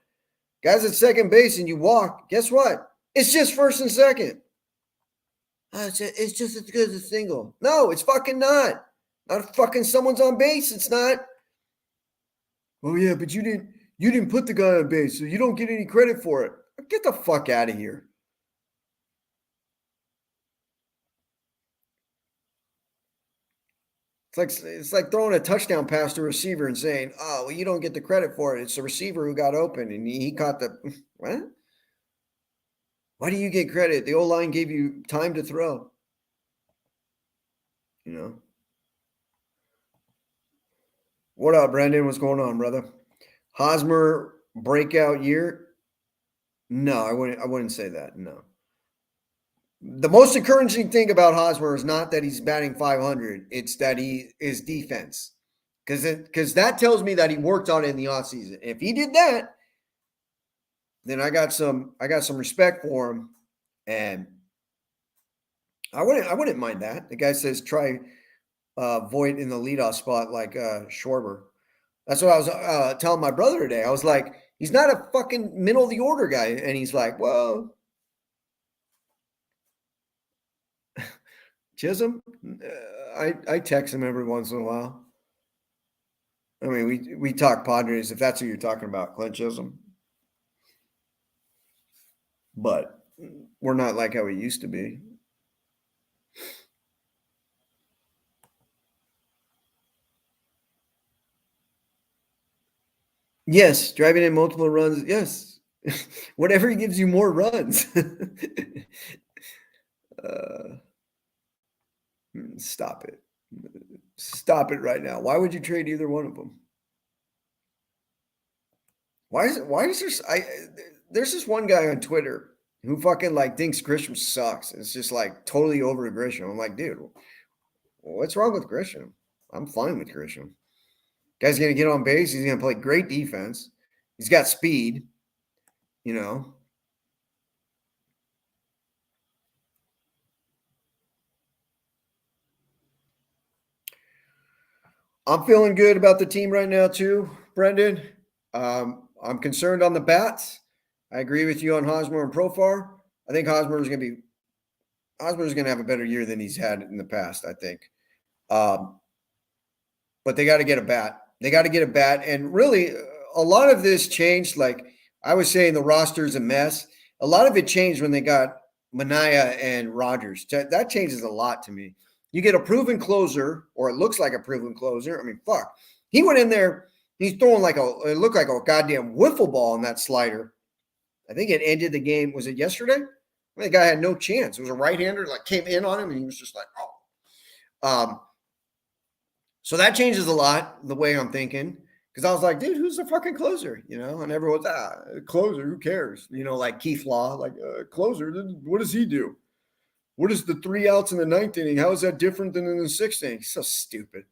Guys at second base and you walk, guess what? It's just first and second. It's just as good as a single. No, it's fucking not. Not fucking someone's on base. It's not. Oh yeah, but you didn't put the guy on base, so you don't get any credit for it. Get the fuck out of here. It's like throwing a touchdown pass to a receiver and saying, "Oh, well, you don't get the credit for it. It's the receiver who got open and he caught the what? Why do you get credit? The O-line gave you time to throw." You know. What up, Brandon? What's going on, brother? Hosmer breakout year. No, I wouldn't say that. No. The most encouraging thing about Hosmer is not that he's batting 500. It's that he is defense. Because that tells me that he worked on it in the offseason. If he did that, then I got some respect for him. And I wouldn't mind that. The guy says try Voit in the leadoff spot like Schwarber. That's what I was telling my brother today. I was like, he's not a fucking middle of the order guy. And he's like, well, Chisholm, I text him every once in a while. I mean, we talk Padres, if that's who you're talking about, Clint Chisholm. But we're not like how we used to be. Yes, driving in multiple runs. Yes. Whatever gives you more runs. Stop it. Stop it right now. Why would you trade either one of them? Why is there's this one guy on Twitter who fucking like thinks Grisham sucks. It's just like totally over Grisham. I'm like, dude, what's wrong with Grisham? I'm fine with Grisham. Guy's gonna get on base. He's gonna play great defense. He's got speed, you know. I'm feeling good about the team right now too, Brendan. I'm concerned on the bats. I agree with you on Hosmer and Profar. I think Hosmer's going to have a better year than he's had in the past, I think. But they got to get a bat. They got to get a bat. And really, a lot of this changed. Like I was saying, the roster's a mess. A lot of it changed when they got Manaea and Rogers. That changes a lot to me. You get a proven closer, or it looks like a proven closer. I mean, fuck. He went in there. He's throwing it looked like a goddamn wiffle ball on that slider. I think it ended the game. Was it yesterday? I mean, the guy had no chance. It was a right-hander, like came in on him, and he was just like, oh. So that changes a lot, the way I'm thinking. Because I was like, dude, who's the fucking closer? You know, and everyone's, closer, who cares? You know, like Keith Law, like, closer, what does he do? What is the 3 outs in the 9th inning? How is that different than in the 6th inning? So stupid.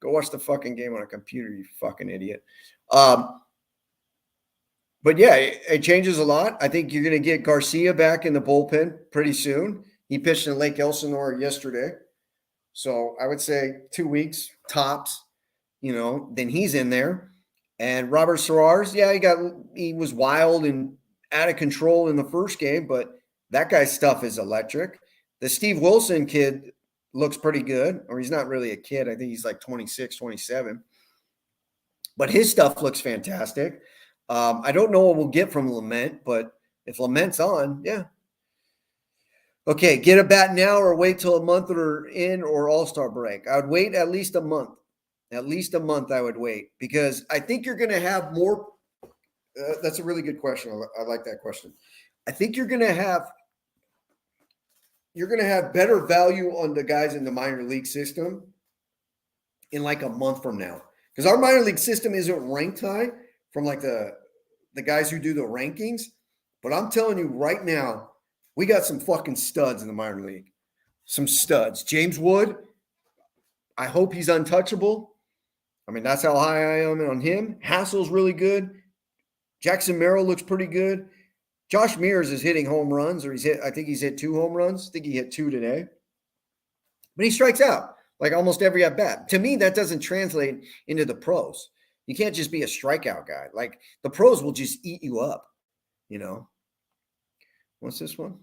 Go watch the fucking game on a computer, you fucking idiot. But yeah, it changes a lot. I think you're going to get Garcia back in the bullpen pretty soon. He pitched in Lake Elsinore yesterday. So I would say 2 weeks tops, you know, then he's in there. And Robert Serrars, yeah, he was wild and out of control in the first game, but that guy's stuff is electric. The Steve Wilson kid looks pretty good, or he's not really a kid. I think he's like 26, 27. But his stuff looks fantastic. I don't know what we'll get from Lament, but if Lament's on, yeah. Okay, get a bat now or wait till a month or in or All-Star break. I would wait at least a month. At least a month I would wait because I think you're going to have more. That's a really good question. I like that question. I think you're going to have better value on the guys in the minor league system in like a month from now. Because our minor league system isn't ranked high from like the guys who do the rankings. But I'm telling you right now, we got some fucking studs in the minor league. Some studs. James Wood, I hope he's untouchable. I mean, that's how high I am on him. Hassel's really good. Jackson Merrill looks pretty good. Josh Mears is hitting home runs, or I think he's hit 2 home runs. I think he hit 2 today. But he strikes out like almost every at bat. To me, that doesn't translate into the pros. You can't just be a strikeout guy. Like the pros will just eat you up, you know. What's this one?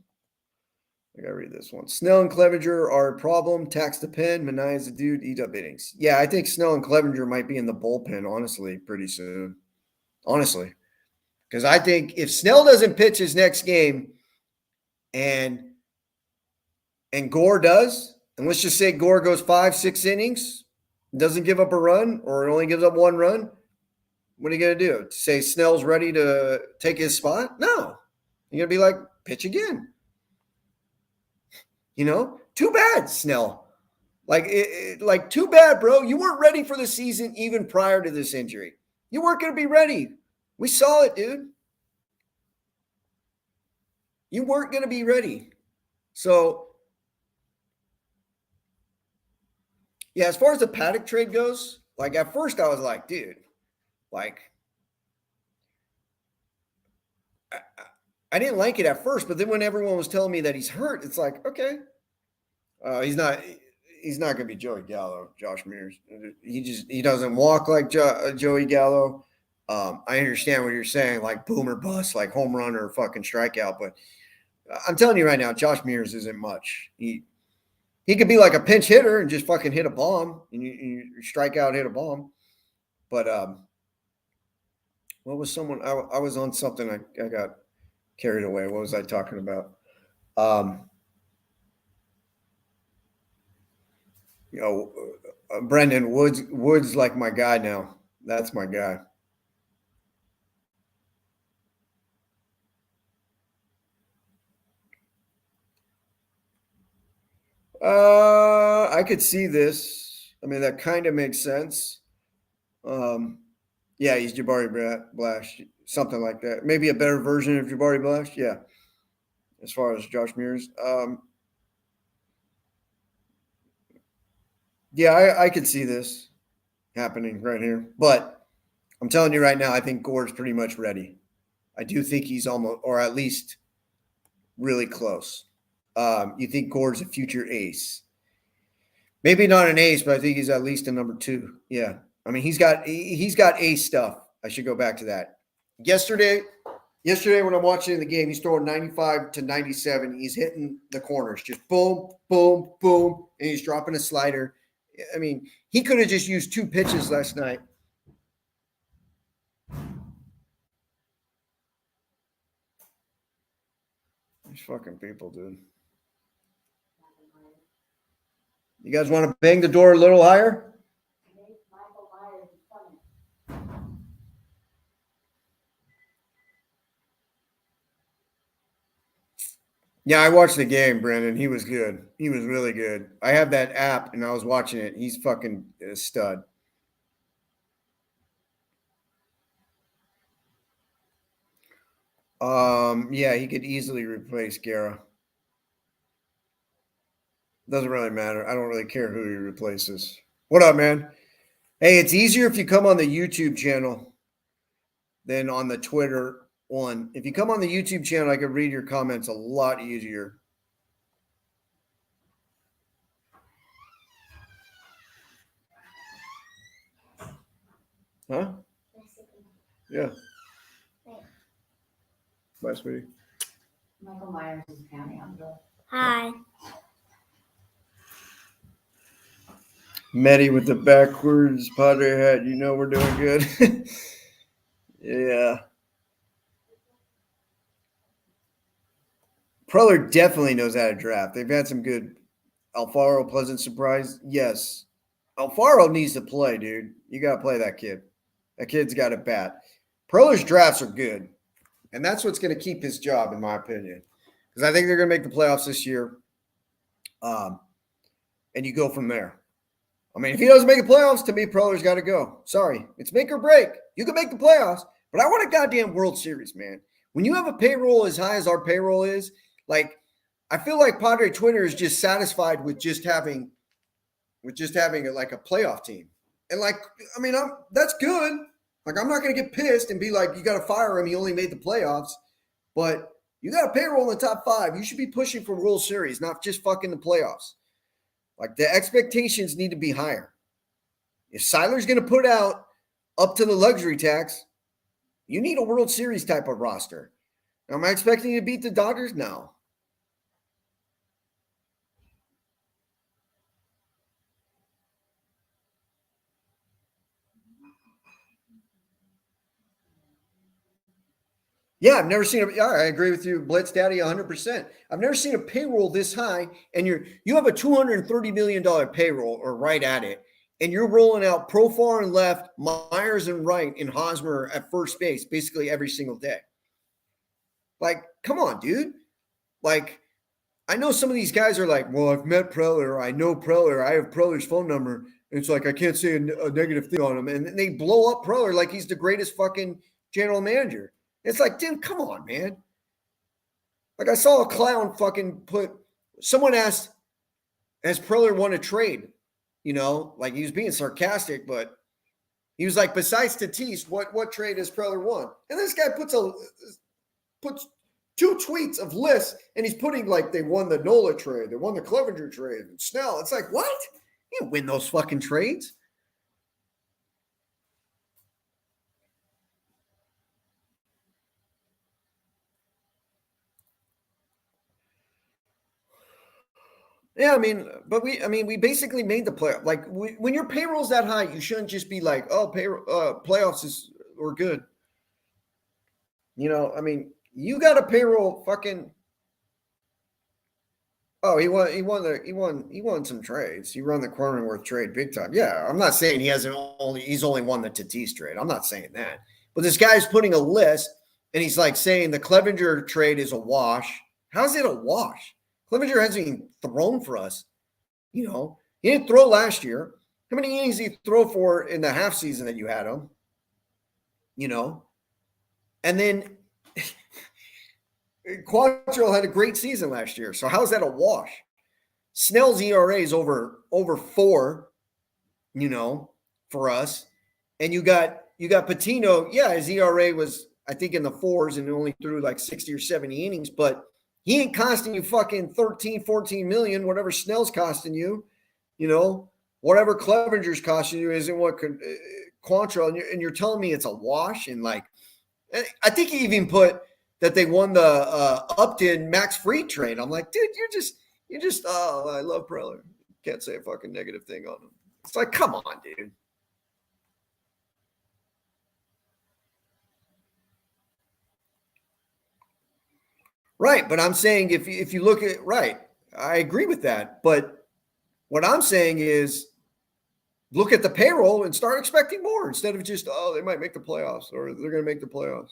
I gotta read this one. Snell and Clevenger are a problem. Tax the pen. Manaea is a dude. Eat up innings. Yeah, I think Snell and Clevenger might be in the bullpen, honestly, pretty soon. Honestly. Because I think if Snell doesn't pitch his next game and Gore does, and let's just say Gore goes 5-6 innings, doesn't give up a run, or only gives up 1 run, what are you going to do? Say Snell's ready to take his spot? No. You're going to be like, pitch again. You know, too bad, Snell. Like too bad, bro. You weren't ready for the season even prior to this injury. You weren't going to be ready We saw it, dude. You weren't going to be ready. So, yeah, as far as the Paddock trade goes, like at first I was like, dude, like I didn't like it at first, but then when everyone was telling me that he's hurt, it's like, okay, he's not going to be Joey Gallo, Josh Mears. He doesn't walk like Joey Gallo. I understand what you're saying, like boom or bust, like home run or fucking strikeout, but I'm telling you right now, Josh Mears isn't much. He could be like a pinch hitter and just fucking hit a bomb and you strike out, hit a bomb. But what was someone? I was on something. I got carried away. What was I talking about? Brendan Woods like my guy now. That's my guy. I could see this. I mean, that kind of makes sense. Yeah, he's Jabari Blash, something like that. Maybe a better version of Jabari Blash. Yeah, as far as Josh Mears. Yeah, I could see this happening right here. But I'm telling you right now, I think Gore's pretty much ready. I do think he's almost, or at least really close. You think Gore's a future ace? Maybe not an ace, but I think he's at least a number 2. Yeah, I mean he's got ace stuff. I should go back to that. Yesterday when I'm watching the game, he's throwing 95 to 97. He's hitting the corners, just boom, boom, boom, and he's dropping a slider. I mean, he could have just used 2 pitches last night. These fucking people, dude. You guys want to bang the door a little higher? Yeah, I watched the game, Brandon. He was good. He was really good. I have that app, and I was watching it. He's fucking a stud. Yeah, he could easily replace Guerra. Doesn't really matter. I don't really care who he replaces. What up, man? Hey, it's easier if you come on the YouTube channel than on the Twitter one. If you come on the YouTube channel, I can read your comments a lot easier. Huh? Yeah. Bye, sweetie. Michael Myers is counting on Bill. Hi. Medi with the backwards Padre hat. You know we're doing good. Yeah. Preller definitely knows how to draft. They've had some good. Alfaro, pleasant surprise. Yes. Alfaro needs to play, dude. You got to play that kid. That kid's got a bat. Preller's drafts are good. And that's what's going to keep his job, in my opinion. Because I think they're going to make the playoffs this year. And you go from there. I mean, if he doesn't make the playoffs, to me, Preller's got to go. Sorry. It's make or break. You can make the playoffs, but I want a goddamn World Series, man. When you have a payroll as high as our payroll is, like, I feel like Padre Twitter is just satisfied with just having like a playoff team. And like, I mean, that's good. Like, I'm not going to get pissed and be like, you got to fire him. He only made the playoffs. But you got a payroll in the top 5. You should be pushing for World Series, not just fucking the playoffs. Like, the expectations need to be higher. If Seiler's going to put out up to the luxury tax, you need a World Series type of roster. Now, am I expecting you to beat the Dodgers? No. Yeah, I've never seen I agree with you, Blitz Daddy, 100%. I've never seen a payroll this high, and you have a $230 million payroll, or right at it, and you're rolling out Profar and left, Myers and right, and Hosmer at first base basically every single day. Like, come on, dude. Like, I know some of these guys are like, well, I've met Preller, I know Preller, I have Preller's phone number. It's like I can't say a negative thing on him, and they blow up Preller like he's the greatest fucking general manager. It's like, dude, come on, man. Like I saw a clown fucking someone asked, has Preller won a trade? You know, like he was being sarcastic, but he was like, besides Tatis, what trade has Preller won? And this guy puts 2 tweets of lists, and he's putting like they won the Nola trade, they won the Clevenger trade, and Snell. It's like, what? You didn't win those fucking trades. Yeah, I mean, we basically made the playoff. Like when your payroll's that high, you shouldn't just be like, oh, playoffs we're good. You know, I mean, you got a payroll fucking. Oh, he won some trades. He won the Cronenworth trade big time. Yeah, I'm not saying he's only won the Tatis trade. I'm not saying that. But this guy's putting a list, and he's like saying the Clevenger trade is a wash. How's it a wash? Clevenger hasn't even thrown for us. You know, he didn't throw last year. How many innings did he throw for in the half season that you had him? You know, and then Quantrill had a great season last year. So how's that a wash? Snell's ERA is over 4, you know, for us. And you got Patino. Yeah, his ERA was, I think, in the 4s and only threw like 60 or 70 innings, but he ain't costing you fucking 13, 14 million, whatever Snell's costing you, you know, whatever Clevenger's costing you isn't what Quantrill, and you're telling me it's a wash. And like, I think he even put that they won the Upton Max Fried trade. I'm like, dude, you're just, oh, I love Preller. Can't say a fucking negative thing on him. It's like, come on, dude. Right, but I'm saying if you look at right, I agree with that. But what I'm saying is look at the payroll and start expecting more instead of just, oh, they might make the playoffs or they're going to make the playoffs.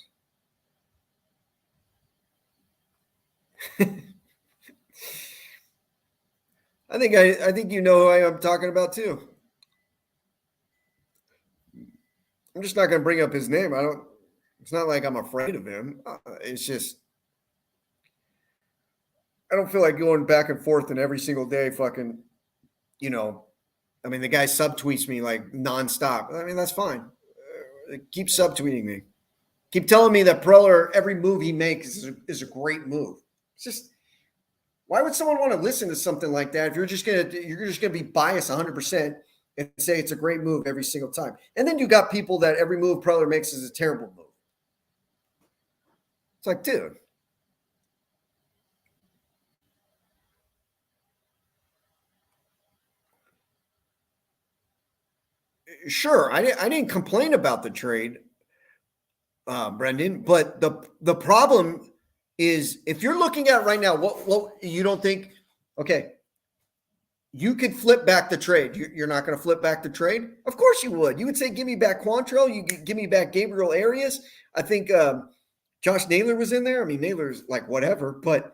I think you know who I am talking about too. I'm just not going to bring up his name. It's not like I'm afraid of him. It's just I don't feel like going back and forth and every single day fucking, you know, I mean, the guy subtweets me like nonstop. I mean, that's fine. Keep subtweeting me. Keep telling me that Preller, every move he makes is a great move. It's just, why would someone want to listen to something like that if you're just gonna be biased 100% and say it's a great move every single time? And then you got people that every move Preller makes is a terrible move. It's like, dude. Sure, I didn't complain about the trade, Brendan. But the problem is, if you're looking at it right now, what you don't think? Okay, you could flip back the trade. You're not going to flip back the trade? Of course you would. You would say, give me back Quantrill. You give me back Gabriel Arias. I think Josh Naylor was in there. I mean, Naylor's like whatever, but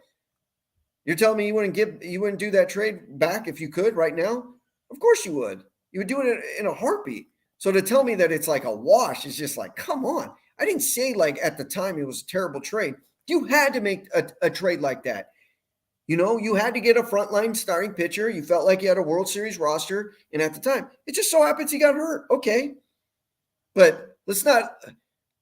you're telling me you wouldn't do that trade back if you could right now? Of course you would. You would do it in a heartbeat. So to tell me that it's like a wash is just like, come on. I didn't say like at the time it was a terrible trade. You had to make a trade like that. You know, you had to get a frontline starting pitcher. You felt like you had a World Series roster. And at the time, it just so happens he got hurt. Okay. But let's not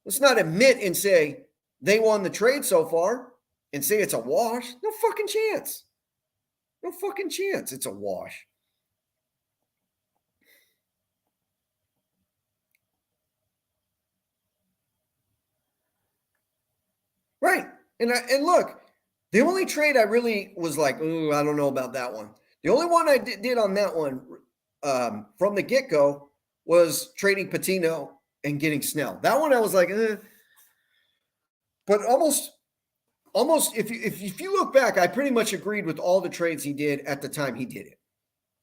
admit and say they won the trade so far and say it's a wash. No fucking chance. No fucking chance it's a wash. Right. And look, the only trade I really was like, ooh, I don't know about that one. The only one I did on that one from the get-go was trading Patino and getting Snell. That one I was like, eh. But almost if you look back, I pretty much agreed with all the trades he did at the time he did it.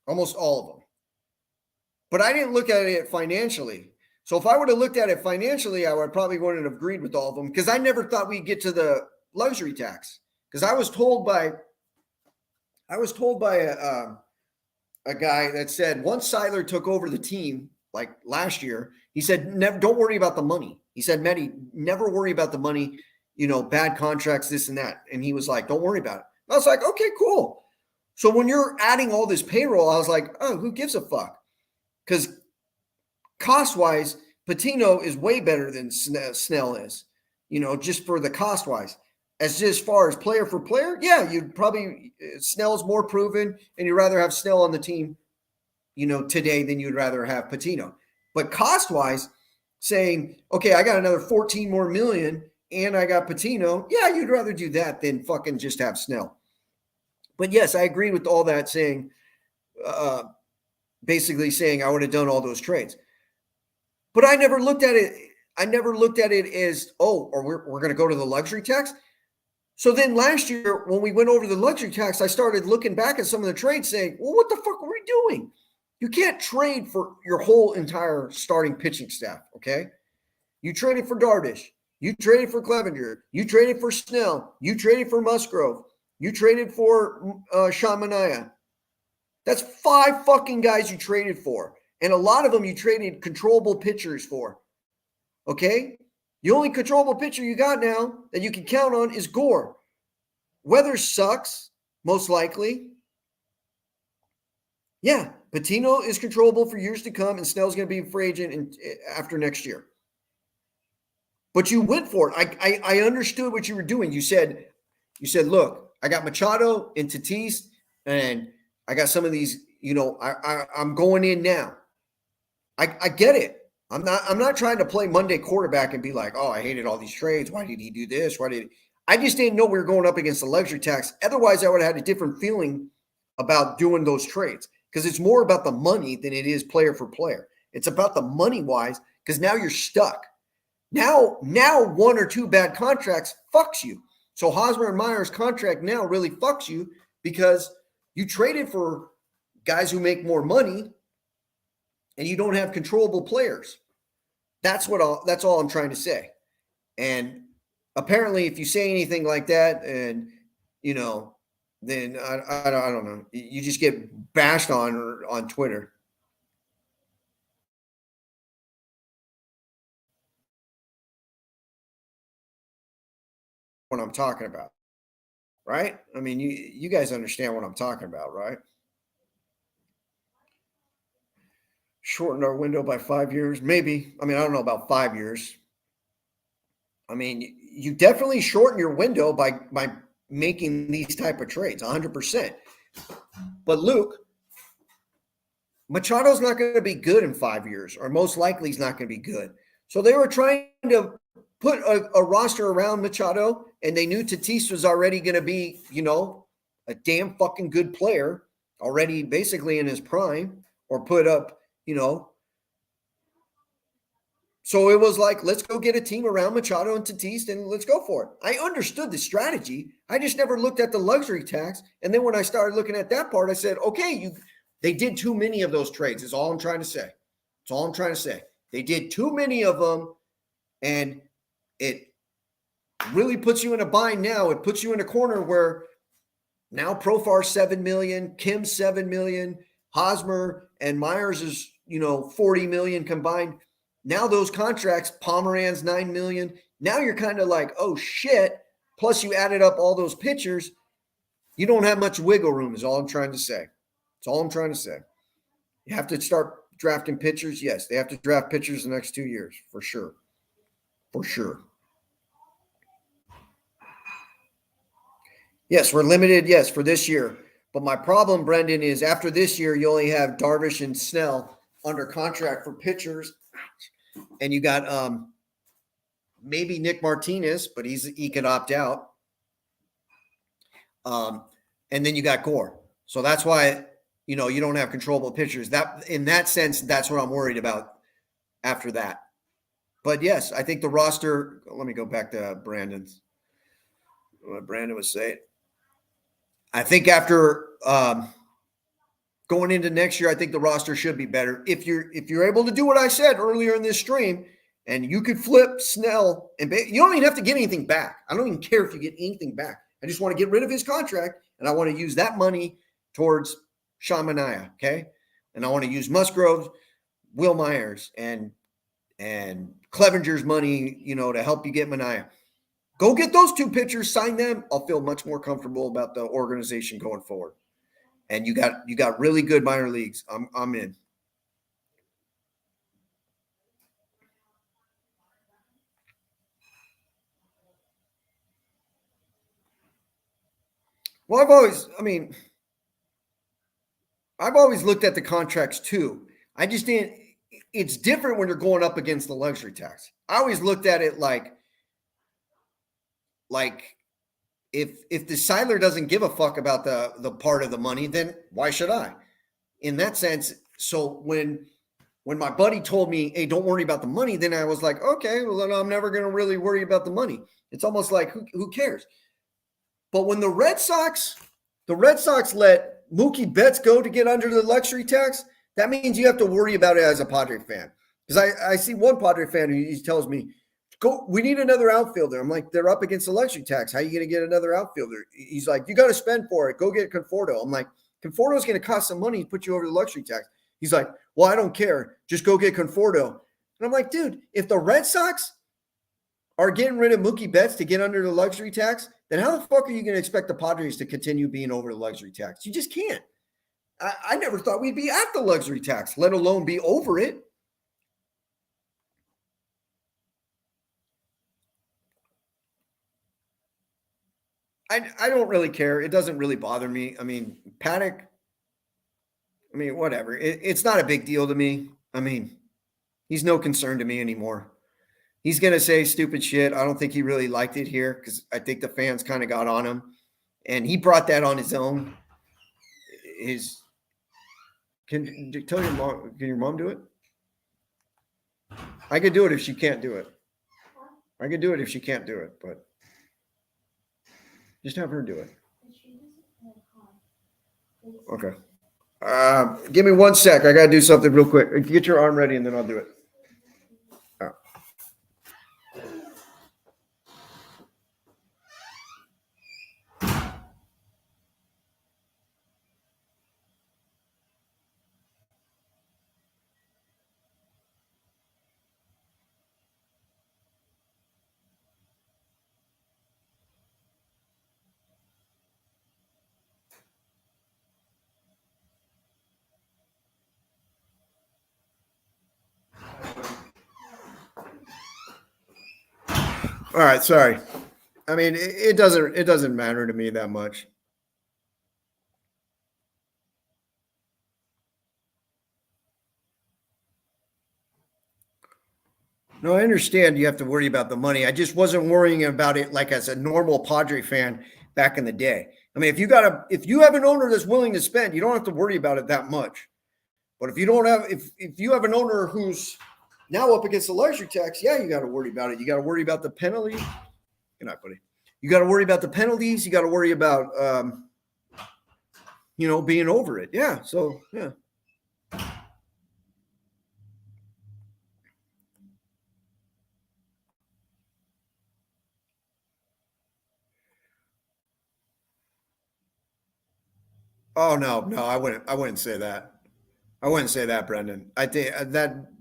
Almost all of them. But I didn't look at it financially. So if I would have looked at it financially, I would probably wouldn't have agreed with all of them because I never thought we'd get to the luxury tax. Because I was told by a guy that said once Seiler took over the team, like last year, he said, don't worry about the money. He said, Matty, never worry about the money, bad contracts, this and that. And he was like, don't worry about it. I was like, okay, cool. So when you're adding all this payroll, I was like, oh, who gives a fuck? Because cost-wise, Patino is way better than Snell is, just for the cost-wise. As far as player for player, yeah, you'd probably Snell's more proven, and you'd rather have Snell on the team, today than you'd rather have Patino. But cost-wise, saying, okay, I got another 14 more million and I got Patino, yeah, you'd rather do that than fucking just have Snell. But yes, I agree with all that, saying, basically saying I would have done all those trades. But I never looked at it. I never looked at it as, or we're going to go to the luxury tax. So then last year, when we went over the luxury tax, I started looking back at some of the trades saying, well, what the fuck were we doing? You can't trade for your whole entire starting pitching staff, okay? You traded for Darvish. You traded for Clevenger. You traded for Snell. You traded for Musgrove. You traded for Sean Manaea. That's 5 fucking guys you traded for. And a lot of them you traded controllable pitchers for, okay? The only controllable pitcher you got now that you can count on is Gore. Weather sucks, most likely. Yeah, Patino is controllable for years to come, and Snell's going to be a free agent after next year. But you went for it. I understood what you were doing. You said, look, I got Machado and Tatis, and I got some of these, I'm going in now. I get it. I'm not trying to play Monday quarterback and be like, oh, I hated all these trades. Why did he do this? I just didn't know we were going up against the luxury tax. Otherwise, I would have had a different feeling about doing those trades, because it's more about the money than it is player for player. It's about the money wise, because now you're stuck. Now 1 or 2 bad contracts fucks you. So Hosmer and Myers' contract now really fucks you because you traded for guys who make more money and you don't have controllable players. That's all I'm trying to say. And apparently, if you say anything like that, and then I don't know, you just get bashed on Twitter. What I'm talking about, right? I mean, you guys understand what I'm talking about, right? Shorten our window by 5 years, maybe. I mean, I don't know about 5 years. I mean, you definitely shorten your window by making these type of trades, 100%. But Luke, Machado's not going to be good in 5 years, or most likely he's not going to be good. So they were trying to put a roster around Machado, and they knew Tatis was already going to be, a damn fucking good player, already basically in his prime, or put up, So it was like, let's go get a team around Machado and Tatis, and let's go for it. I understood the strategy. I just never looked at the luxury tax. And then when I started looking at that part, I said, okay, they did too many of those trades is all I'm trying to say. That's all I'm trying to say. They did too many of them, and it really puts you in a bind now. It puts you in a corner where now Profar's $7 million, Kim's $7 million, Hosmer and Myers is, $40 million combined. Now those contracts, Pomeranz $9 million. Now you're kind of like, oh shit. Plus you added up all those pitchers. You don't have much wiggle room is all I'm trying to say. That's all I'm trying to say. You have to start drafting pitchers. Yes, they have to draft pitchers the next 2 years for sure. For sure. Yes, we're limited. Yes, for this year. But my problem, Brendan, is after this year, you only have Darvish and Snell under contract for pitchers. And you got maybe Nick Martinez, but he could opt out. And then you got Gore. So that's why, you don't have controllable pitchers. That in that sense, that's what I'm worried about after that. But yes, I think the roster, let me go back to Brandon's. What Brandon was saying. I think after going into next year, I think the roster should be better. If you're able to do what I said earlier in this stream, and you could flip Snell, and you don't even have to get anything back. I don't even care if you get anything back. I just want to get rid of his contract, and I want to use that money towards Sean Manaea, okay? And I want to use Musgrove, Will Myers, and Clevenger's money, to help you get Manaea. Go get those 2 pitchers, sign them. I'll feel much more comfortable about the organization going forward. And you got really good minor leagues. I'm in. Well, I've always looked at the contracts too. I just didn't. It's different when you're going up against the luxury tax. I always looked at it like if the Siler doesn't give a fuck about the part of the money, then why should I? In that sense, so when my buddy told me, "Hey, don't worry about the money," then I was like, "Okay, well then I'm never going to really worry about the money." It's almost like who cares? But when the Red Sox let Mookie Betts go to get under the luxury tax, that means you have to worry about it as a Padre fan. Because I see one Padre fan who he tells me, we need another outfielder. I'm like, they're up against the luxury tax. How are you going to get another outfielder? He's like, you got to spend for it. Go get Conforto. I'm like, Conforto's going to cost some money to put you over the luxury tax. He's like, well, I don't care. Just go get Conforto. And I'm like, dude, if the Red Sox are getting rid of Mookie Betts to get under the luxury tax, then how the fuck are you going to expect the Padres to continue being over the luxury tax? You just can't. I never thought we'd be at the luxury tax, let alone be over it. I don't really care. It doesn't really bother me. I mean, Paddock, whatever. It's not a big deal to me. I mean, he's no concern to me anymore. He's going to say stupid shit. I don't think he really liked it here because I think the fans kind of got on him. And he brought that on his own. Can your mom do it? I could do it if she can't do it. I could do it if she can't do it, but just have her do it. Okay. Give me 1 sec. I got to do something real quick. Get your arm ready and then I'll do it. All right, sorry. I mean, it doesn't matter to me that much. No, I understand you have to worry about the money. I just wasn't worrying about it like as a normal Padre fan back in the day. I mean, if you have an owner that's willing to spend, you don't have to worry about it that much. But if you have an owner who's now up against the luxury tax, yeah, you got to worry about it. You got to worry about the penalty. Good night, buddy. You got to worry about the penalties. You got to worry about, being over it. Yeah. So, yeah. Oh, no, I wouldn't say that. I wouldn't say that, Brendan. I think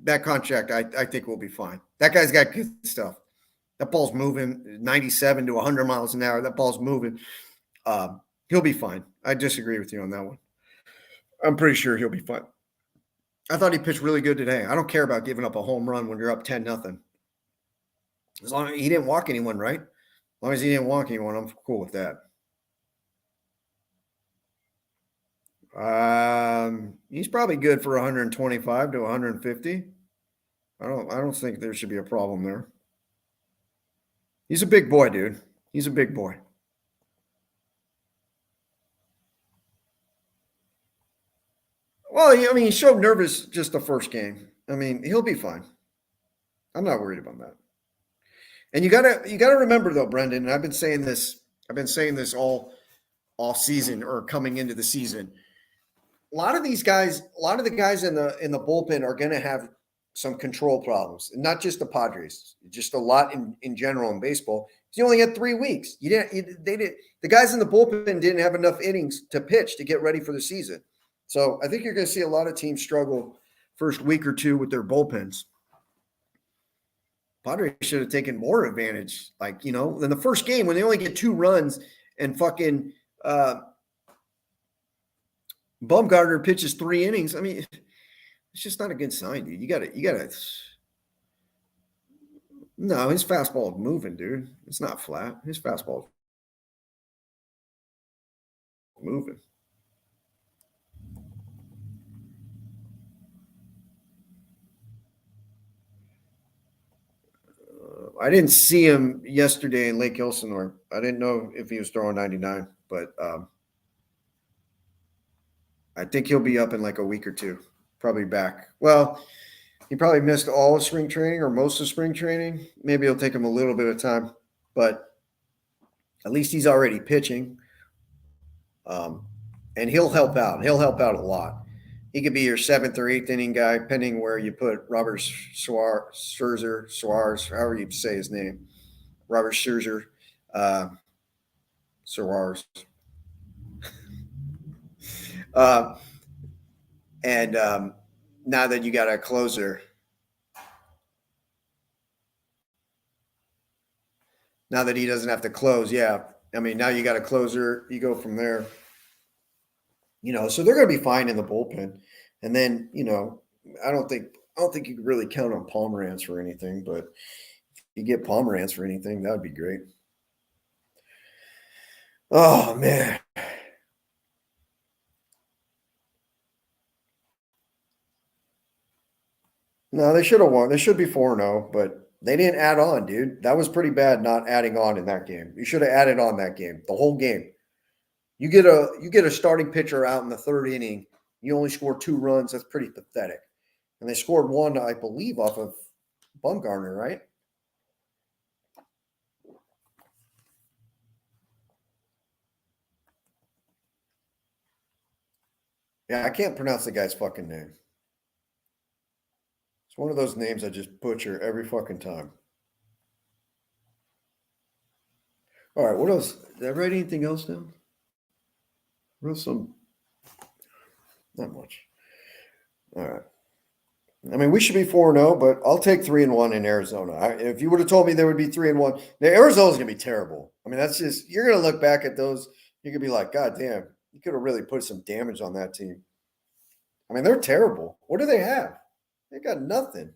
that contract, I think will be fine. That guy's got good stuff. That ball's moving 97 to 100 miles an hour. That ball's moving. He'll be fine. I disagree with you on that one. I'm pretty sure he'll be fine. I thought he pitched really good today. I don't care about giving up a home run when you're up 10-0. As long as he didn't walk anyone, right? As long as he didn't walk anyone, I'm cool with that. He's probably good for 125 to 150. I don't think there should be a problem there. He's a big boy, dude. He's a big boy. Well, he showed nervous just the first game. I mean, he'll be fine. I'm not worried about that. And you gotta remember though, Brendan, and I've been saying this all season or coming into the season. A lot of the guys in the bullpen are going to have some control problems, and not just the Padres, just a lot in general in baseball. You only had 3 weeks. The guys in the bullpen didn't have enough innings to pitch to get ready for the season. So I think you're going to see a lot of teams struggle first week or two with their bullpens. Padres should have taken more advantage. Like, in the first game when they only get 2 runs and fucking Bumgarner pitches 3 innings. I mean, it's just not a good sign, dude. You gotta. No, his fastball is moving, dude. It's not flat. His fastball is moving. I didn't see him yesterday in Lake Elsinore. I didn't know if he was throwing 99, but I think he'll be up in like a week or two, probably back. Well, he probably missed all of spring training or most of spring training. Maybe it'll take him a little bit of time, but at least he's already pitching. And he'll help out. He'll help out a lot. He could be your 7th or 8th inning guy, depending where you put Robert Suarez, however you say his name. Robert Scherzer, Suarez. And now that you got a closer, now that he doesn't have to close, yeah. I mean, now you got a closer. You go from there. So they're going to be fine in the bullpen. And then, I don't think you can really count on Pomeranz for anything, but if you get Pomeranz for anything, that would be great. Oh man. No, they should have won. They should be 4-0, but they didn't add on, dude. That was pretty bad not adding on in that game. You should have added on that game, the whole game. You get a starting pitcher out in the 3rd inning, you only score 2 runs. That's pretty pathetic. And they scored 1, I believe, off of Bumgarner, right? Yeah, I can't pronounce the guy's fucking name. It's one of those names I just butcher every fucking time. All right, what else? Did I write anything else down? Wrote some. Not much. All right. I mean, we should be 4-0, but I'll take 3-1 in Arizona. If you would have told me there would be 3-1, now Arizona's gonna be terrible. I mean, that's just you're gonna look back at those. You're gonna be like, God damn, you could have really put some damage on that team. I mean, they're terrible. What do they have? They got nothing.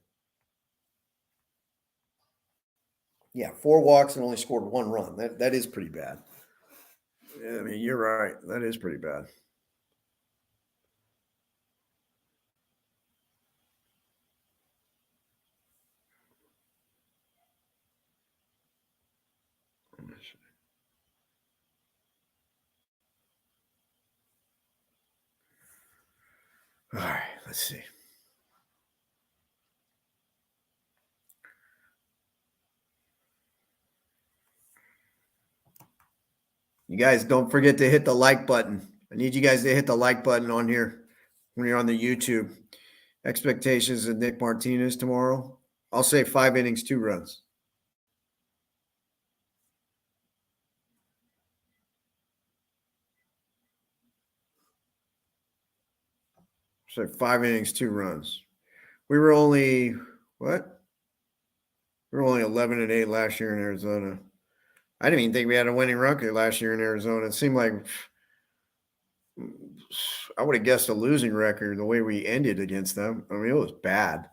Yeah, 4 walks and only scored 1 run. That is pretty bad. Yeah, I mean, you're right. That is pretty bad. All right, let's see. You guys don't forget to hit the like button. I need you guys to hit the like button on here when you're on the YouTube. Expectations of Nick Martinez tomorrow. I'll say 5 innings, 2 runs. So 5 innings, 2 runs. We were only what? We were only 11-8 last year in Arizona. I didn't even think we had a winning record last year in Arizona. It seemed like I would have guessed a losing record the way we ended against them. I mean, it was bad.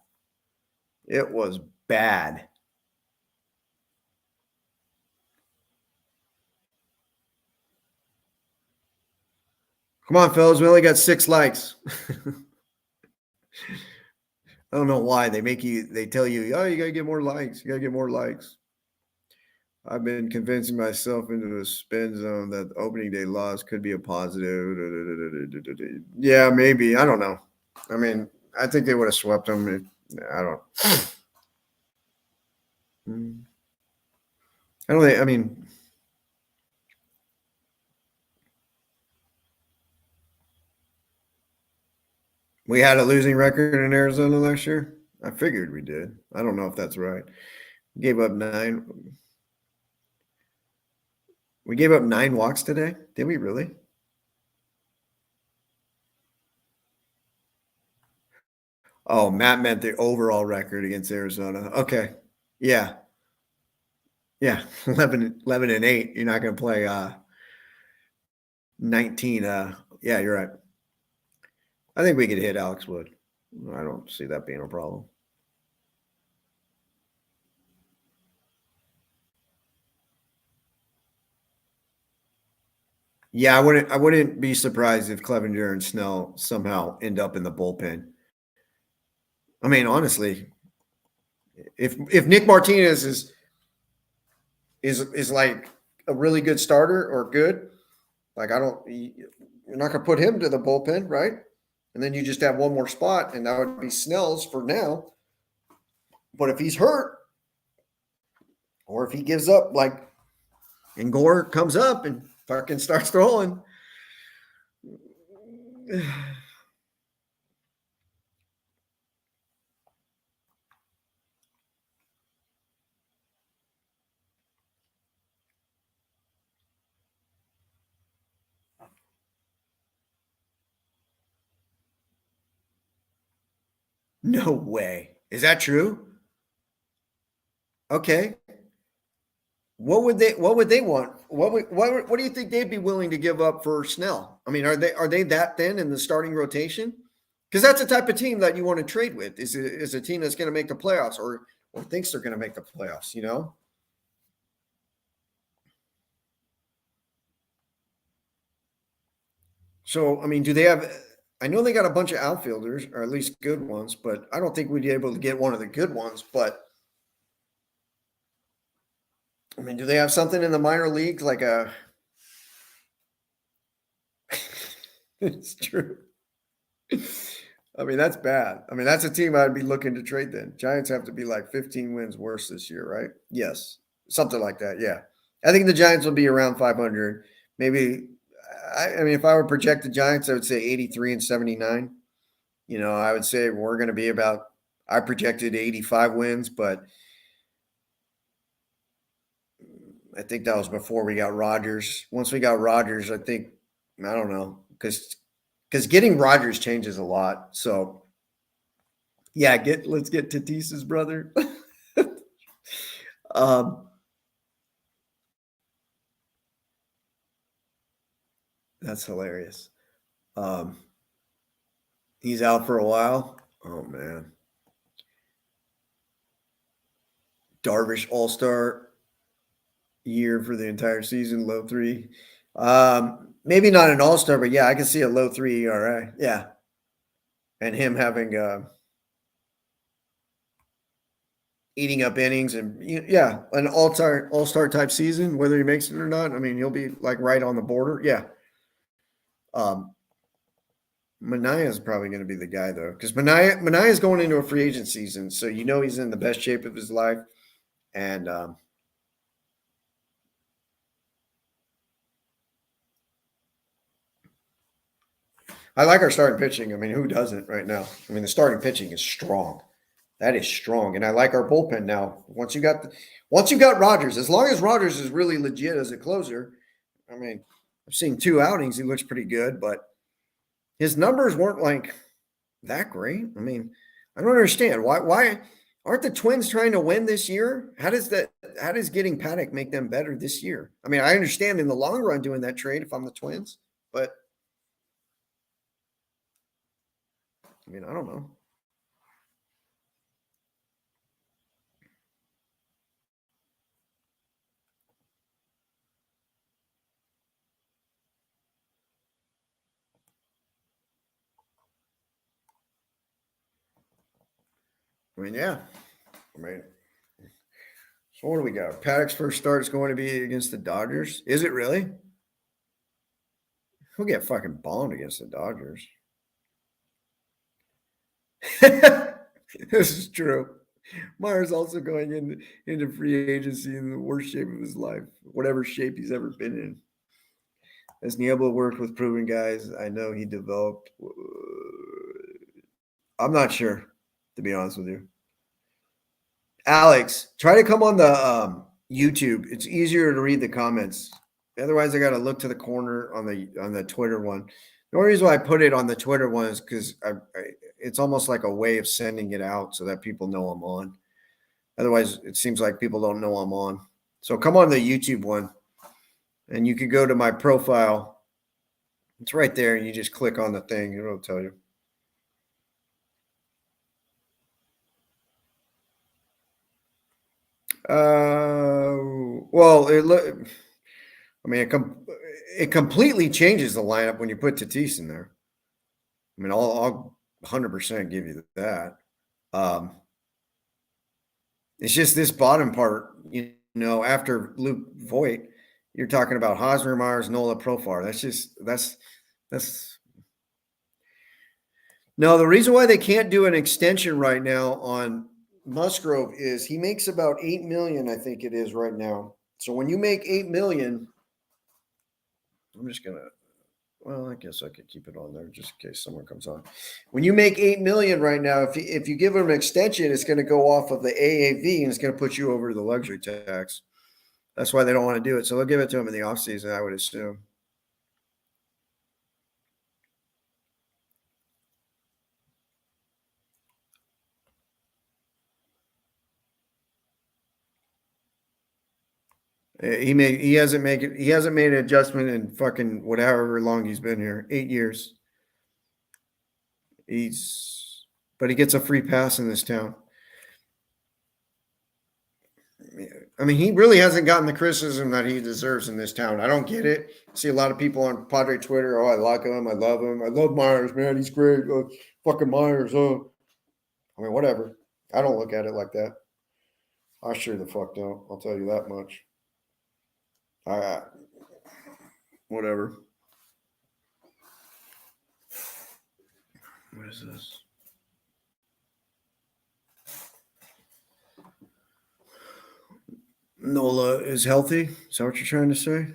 It was bad. Come on, fellas. We only got 6 likes. I don't know why they tell you, oh, you got to get more likes. You got to get more likes. I've been convincing myself into a spin zone that the opening day loss could be a positive. Yeah, maybe. I don't know. I mean, I think they would have swept them. I don't. I don't think. I mean, we had a losing record in Arizona last year. I figured we did. I don't know if that's right. We gave up 9. We gave up 9 walks today. Did we really? Oh, Matt meant the overall record against Arizona. Okay. Yeah. Yeah. 11-8. You're not going to play 19. Yeah, you're right. I think we could hit Alex Wood. I don't see that being a problem. Yeah, I wouldn't be surprised if Clevenger and Snell somehow end up in the bullpen. I mean, honestly, if Nick Martinez is like a really good starter or good, like you're not gonna put him to the bullpen, right? And then you just have one more spot, and that would be Snell's for now. But if he's hurt, or if he gives up, like, and Gore comes up and fucking starts throwing. No way. Is that true? Okay. What would they want? What do you think they'd be willing to give up for Snell? I mean, are they that thin in the starting rotation? Because that's the type of team that you want to trade with. Is a team that's going to make the playoffs or thinks they're going to make the playoffs, you know? So, I mean, do they have I know they got a bunch of outfielders, or at least good ones, but I don't think we'd be able to get one of the good ones. But I mean, do they have something in the minor leagues like a it's true. I mean, that's bad. I mean, that's a team I'd be looking to trade then. Giants have to be like 15 wins worse this year, right? Yes. Something like that. Yeah. I think the Giants will be around 500. Maybe, I mean, if I would project the Giants, I would say 83-79. You know, I would say we're going to be about, I projected 85 wins, but I think that was before we got Rodgers. Once we got Rodgers, I think, I don't know, because getting Rodgers changes a lot. So, yeah, let's get Tatis's brother. um, that's hilarious. Um, he's out for a while. Oh man, Darvish All Star year for the entire season, low three. Maybe not an All Star, but yeah, I can see a low 3 ERA. Yeah, and him having eating up innings and yeah, an all-star type season, whether he makes it or not. I mean, he'll be like right on the border. Yeah. Um, Mania is probably going to be the guy though, because Mania is going into a free agent season, so you know he's in the best shape of his life, and I like our starting pitching. I mean, who doesn't right now? I mean, the starting pitching is strong. That is strong, and I like our bullpen now. Once you got Rogers, as long as Rogers is really legit as a closer, I mean, I've seen 2 outings. He looks pretty good, but his numbers weren't like that great. I mean, I don't understand why aren't the Twins trying to win this year? How does getting Paddock make them better this year? I mean, I understand in the long run doing that trade if I'm the Twins, but I mean, I don't know. I mean, yeah. I mean, so what do we got? Paddock's first start is going to be against the Dodgers. Is it really? He'll get fucking bombed against the Dodgers. This is true. Myers also going into free agency in the worst shape of his life, whatever shape he's ever been in. As Niebla worked with proven guys, I know he developed. I'm not sure, to be honest with you. Alex, try to come on the YouTube. It's easier to read the comments. Otherwise, I got to look to the corner on the Twitter one. The only reason why I put it on the Twitter one is because it's almost like a way of sending it out so that people know I'm on. Otherwise, it seems like people don't know I'm on. So come on the YouTube one, and you can go to my profile. It's right there, and you just click on the thing. It'll tell you. Well, I mean, it completely changes the lineup when you put Tatis in there. I mean, I'll 100% give you that. It's just this bottom part, after Luke Voigt, you're talking about Hosmer, Myers, Nola, Profar. That's no, the reason why they can't do an extension right now on Musgrove is he makes about 8 million, I think it is right now. So when you make 8 million, I'm just gonna, well, I guess I could keep it on there just in case someone comes on. When you make 8 million right now, if you give them an extension, it's going to go off of the AAV and it's going to put you over the luxury tax. That's why they don't want to do it. So they'll give it to him in the offseason, I would assume. He hasn't made an adjustment in fucking whatever long he's been here, 8 years. But he gets a free pass in this town. I mean, he really hasn't gotten the criticism that he deserves in this town. I don't get it. I see a lot of people on Padre Twitter. Oh, I like him. I love him. I love Myers, man. He's great. Oh, fucking Myers. Oh, I mean, whatever. I don't look at it like that. I sure the fuck don't. I'll tell you that much. Whatever. What is this? Nola is healthy. Is that what you're trying to say?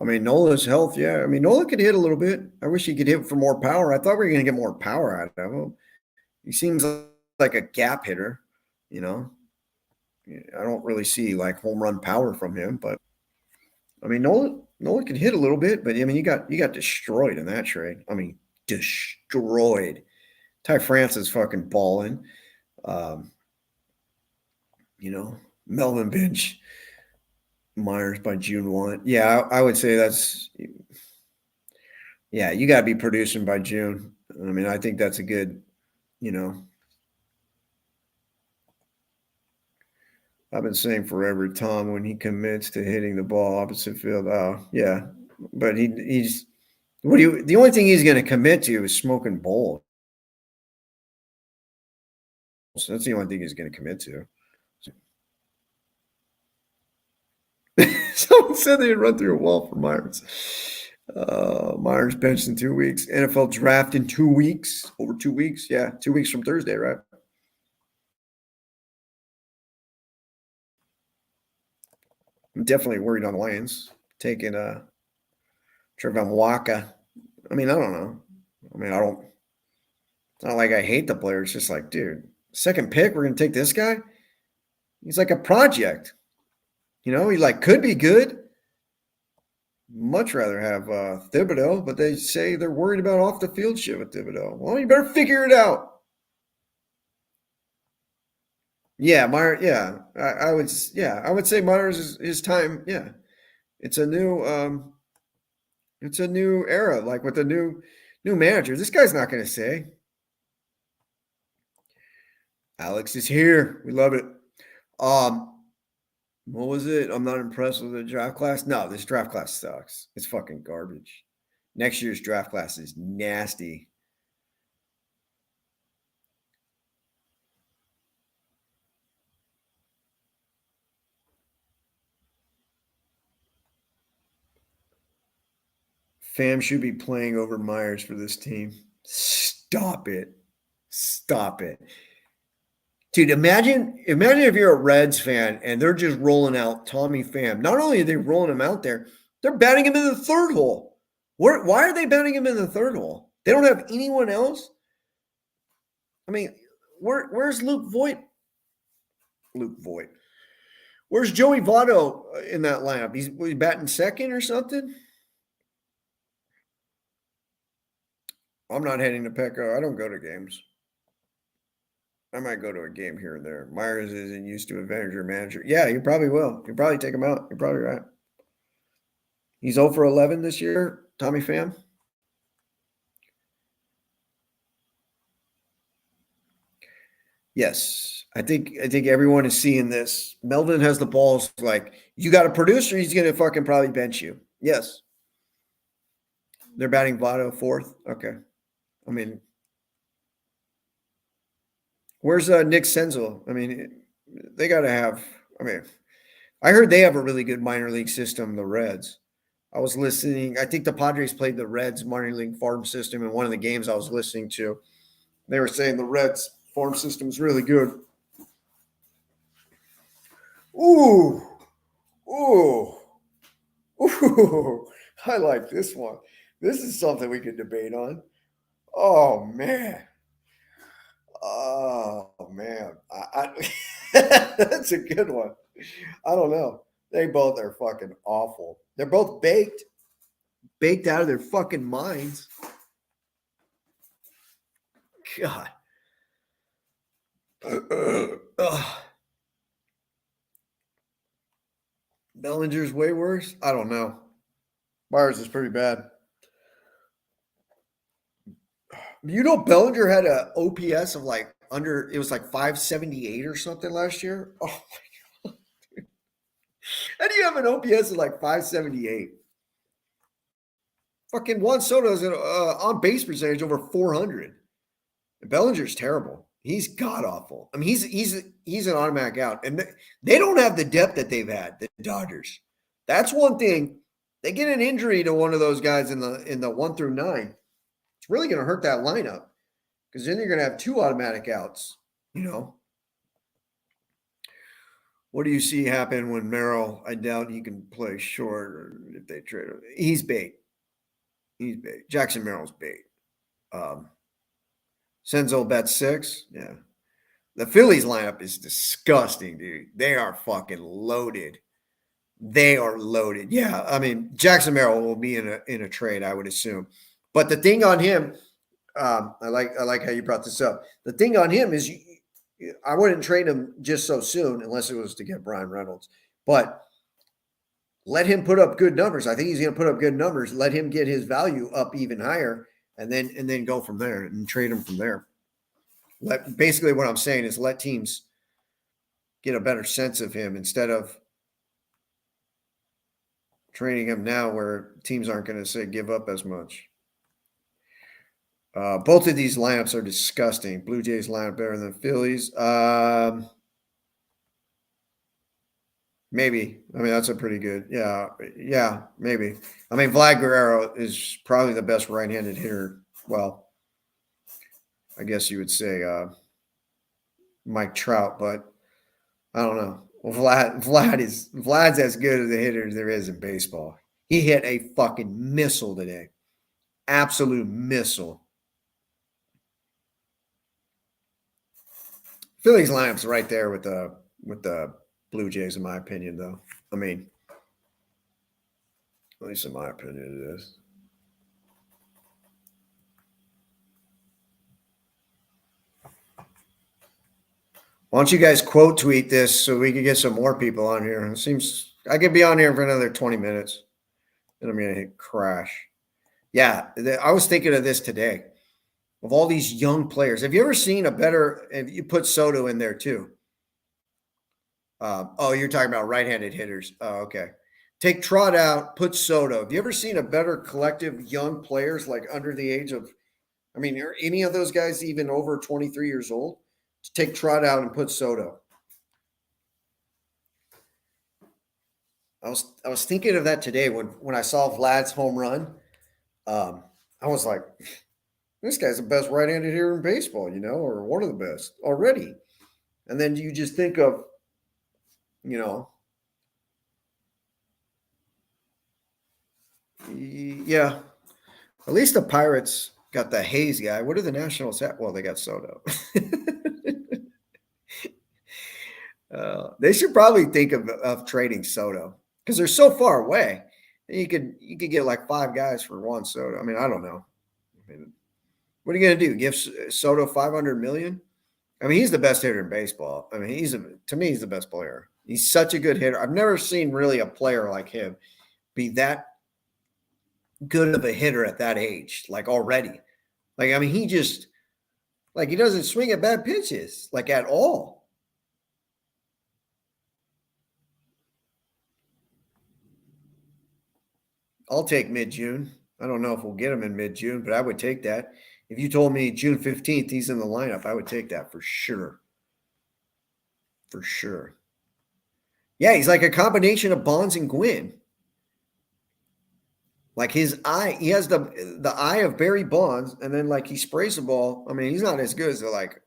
I mean, Nola's health, yeah. I mean, Nola could hit a little bit. I wish he could hit for more power. I thought we were going to get more power out of him. He seems like a gap hitter, you know. I don't really see like home run power from him, but I mean, Nola could hit a little bit, but I mean, you got destroyed in that trade. I mean, destroyed. Ty France is fucking balling. Melvin Bench, Myers by June 1. Yeah, I would say that's, yeah, you got to be producing by June. I mean, I think that's a good, I've been saying forever, Tom, when he commits to hitting the ball opposite field. Oh, yeah. But the only thing he's going to commit to is smoking bowls. So that's the only thing he's going to commit to. Someone said they'd run through a wall for Myers. Myers benched in 2 weeks. NFL draft in 2 weeks. Over 2 weeks. Yeah, 2 weeks from Thursday, right? I'm definitely worried on the Lions taking Trevon Waka. I mean, I don't know. I mean, it's not like I hate the player. It's just like, dude, second pick, we're going to take this guy? He's like a project. He could be good. Much rather have Thibodeau, but they say they're worried about off the field shit with Thibodeau. Well, you better figure it out. Yeah, Myers. Yeah, I would say Myers is his time. Yeah, it's a new era, like with the new manager. This guy's not going to say. Alex is here. We love it. What was it? I'm not impressed with the draft class. No, this draft class sucks. It's fucking garbage. Next year's draft class is nasty. Pham should be playing over Myers for this team. Stop it. Stop it. Dude, imagine if you're a Reds fan and they're just rolling out Tommy Pham. Not only are they rolling him out there, they're batting him in the third hole. Why are they batting him in the third hole? They don't have anyone else? I mean, where's Luke Voigt? Luke Voigt. Where's Joey Votto in that lineup? He's batting second or something? I'm not heading to Petco. I don't go to games. I might go to a game here and there. Myers isn't used to a manager. Yeah, you probably will. You probably take him out. You're probably right. He's 0 for 11 this year, Tommy Pham. Yes, I think everyone is seeing this. Melvin has the balls. Like, you got a producer, he's gonna fucking probably bench you. Yes, they're batting Votto fourth. Okay, I mean, where's Nick Senzel? I mean, they got to have. I mean, I heard they have a really good minor league system. The Reds. I was listening. I think the Padres played the Reds minor league farm system in one of the games I was listening to. They were saying the Reds farm system is really good. Ooh, ooh, ooh! I like this one. This is something we could debate on. Oh man. Oh man. That's a good one. I don't know. They both are fucking awful. They're both baked out of their fucking minds. God. Bellinger's way worse. I don't know. Myers is pretty bad. You know, Bellinger had a OPS of like it was like 578 or something last year. Oh my God. How do you have an OPS of like 578? Fucking Juan Soto has an on base percentage over 400. Bellinger's terrible. He's god awful. I mean, he's an automatic out, and they don't have the depth that they've had. The Dodgers. That's one thing. They get an injury to one of those guys in the 1 through 9. It's really going to hurt that lineup because then you're going to have 2 automatic outs. You know. What do you see happen when Merrill? I doubt he can play short, or if they trade him. He's bait. He's bait. Jackson Merrill's bait. Senzel bet 6. Yeah. The Phillies lineup is disgusting, dude. They are fucking loaded. They are loaded. Yeah. I mean, Jackson Merrill will be in a trade, I would assume. But the thing on him, I like how you brought this up. The thing on him is I wouldn't trade him just so soon unless it was to get Brian Reynolds. But let him put up good numbers. I think he's going to put up good numbers. Let him get his value up even higher, and then go from there and trade him from there. Basically what I'm saying is let teams get a better sense of him instead of trading him now where teams aren't going to say give up as much. Both of these lineups are disgusting. Blue Jays lineup better than Phillies. Maybe. I mean, that's a pretty good. Yeah, maybe. I mean, Vlad Guerrero is probably the best right-handed hitter. Well, I guess you would say Mike Trout, but I don't know. Well, Vlad's as good as a hitter as there is in baseball. He hit a fucking missile today. Absolute missile. Phillies lineup's right there with the Blue Jays, in my opinion, though. I mean, at least in my opinion, it is. Why don't you guys quote tweet this so we can get some more people on here? It seems I could be on here for another 20 minutes. And I'm going to hit crash. Yeah, I was thinking of this today. Of all these young players, have you ever seen a better, if you put Soto in there too? You're talking about right-handed hitters. Oh, okay. Take Trot out, put Soto. Have you ever seen a better collective young players like under the age of, I mean, are any of those guys even over 23 years old? Take Trot out and put Soto. I was thinking of that today when I saw Vlad's home run. I was like, this guy's the best right-handed hitter in baseball, or one of the best already. And then you just think of, yeah, at least the Pirates got the Hayes guy. What do the Nationals have? Well, they got Soto. They should probably think of trading Soto because they're so far away. You could get like 5 guys for Juan Soto. I mean, I don't know. I mean, what are you going to do? Give Soto $500 million? I mean, he's the best hitter in baseball. I mean, to me, he's the best player. He's such a good hitter. I've never seen really a player like him be that good of a hitter at that age, like already. Like, I mean, he just like he doesn't swing at bad pitches, like at all. I'll take mid-June. I don't know if we'll get him in mid-June, but I would take that. If you told me June 15th he's in the lineup, I would take that for sure. For sure. Yeah, he's like a combination of Bonds and Gwynn. Like his eye, he has the eye of Barry Bonds, and then like he sprays the ball. I mean, he's not as good as like,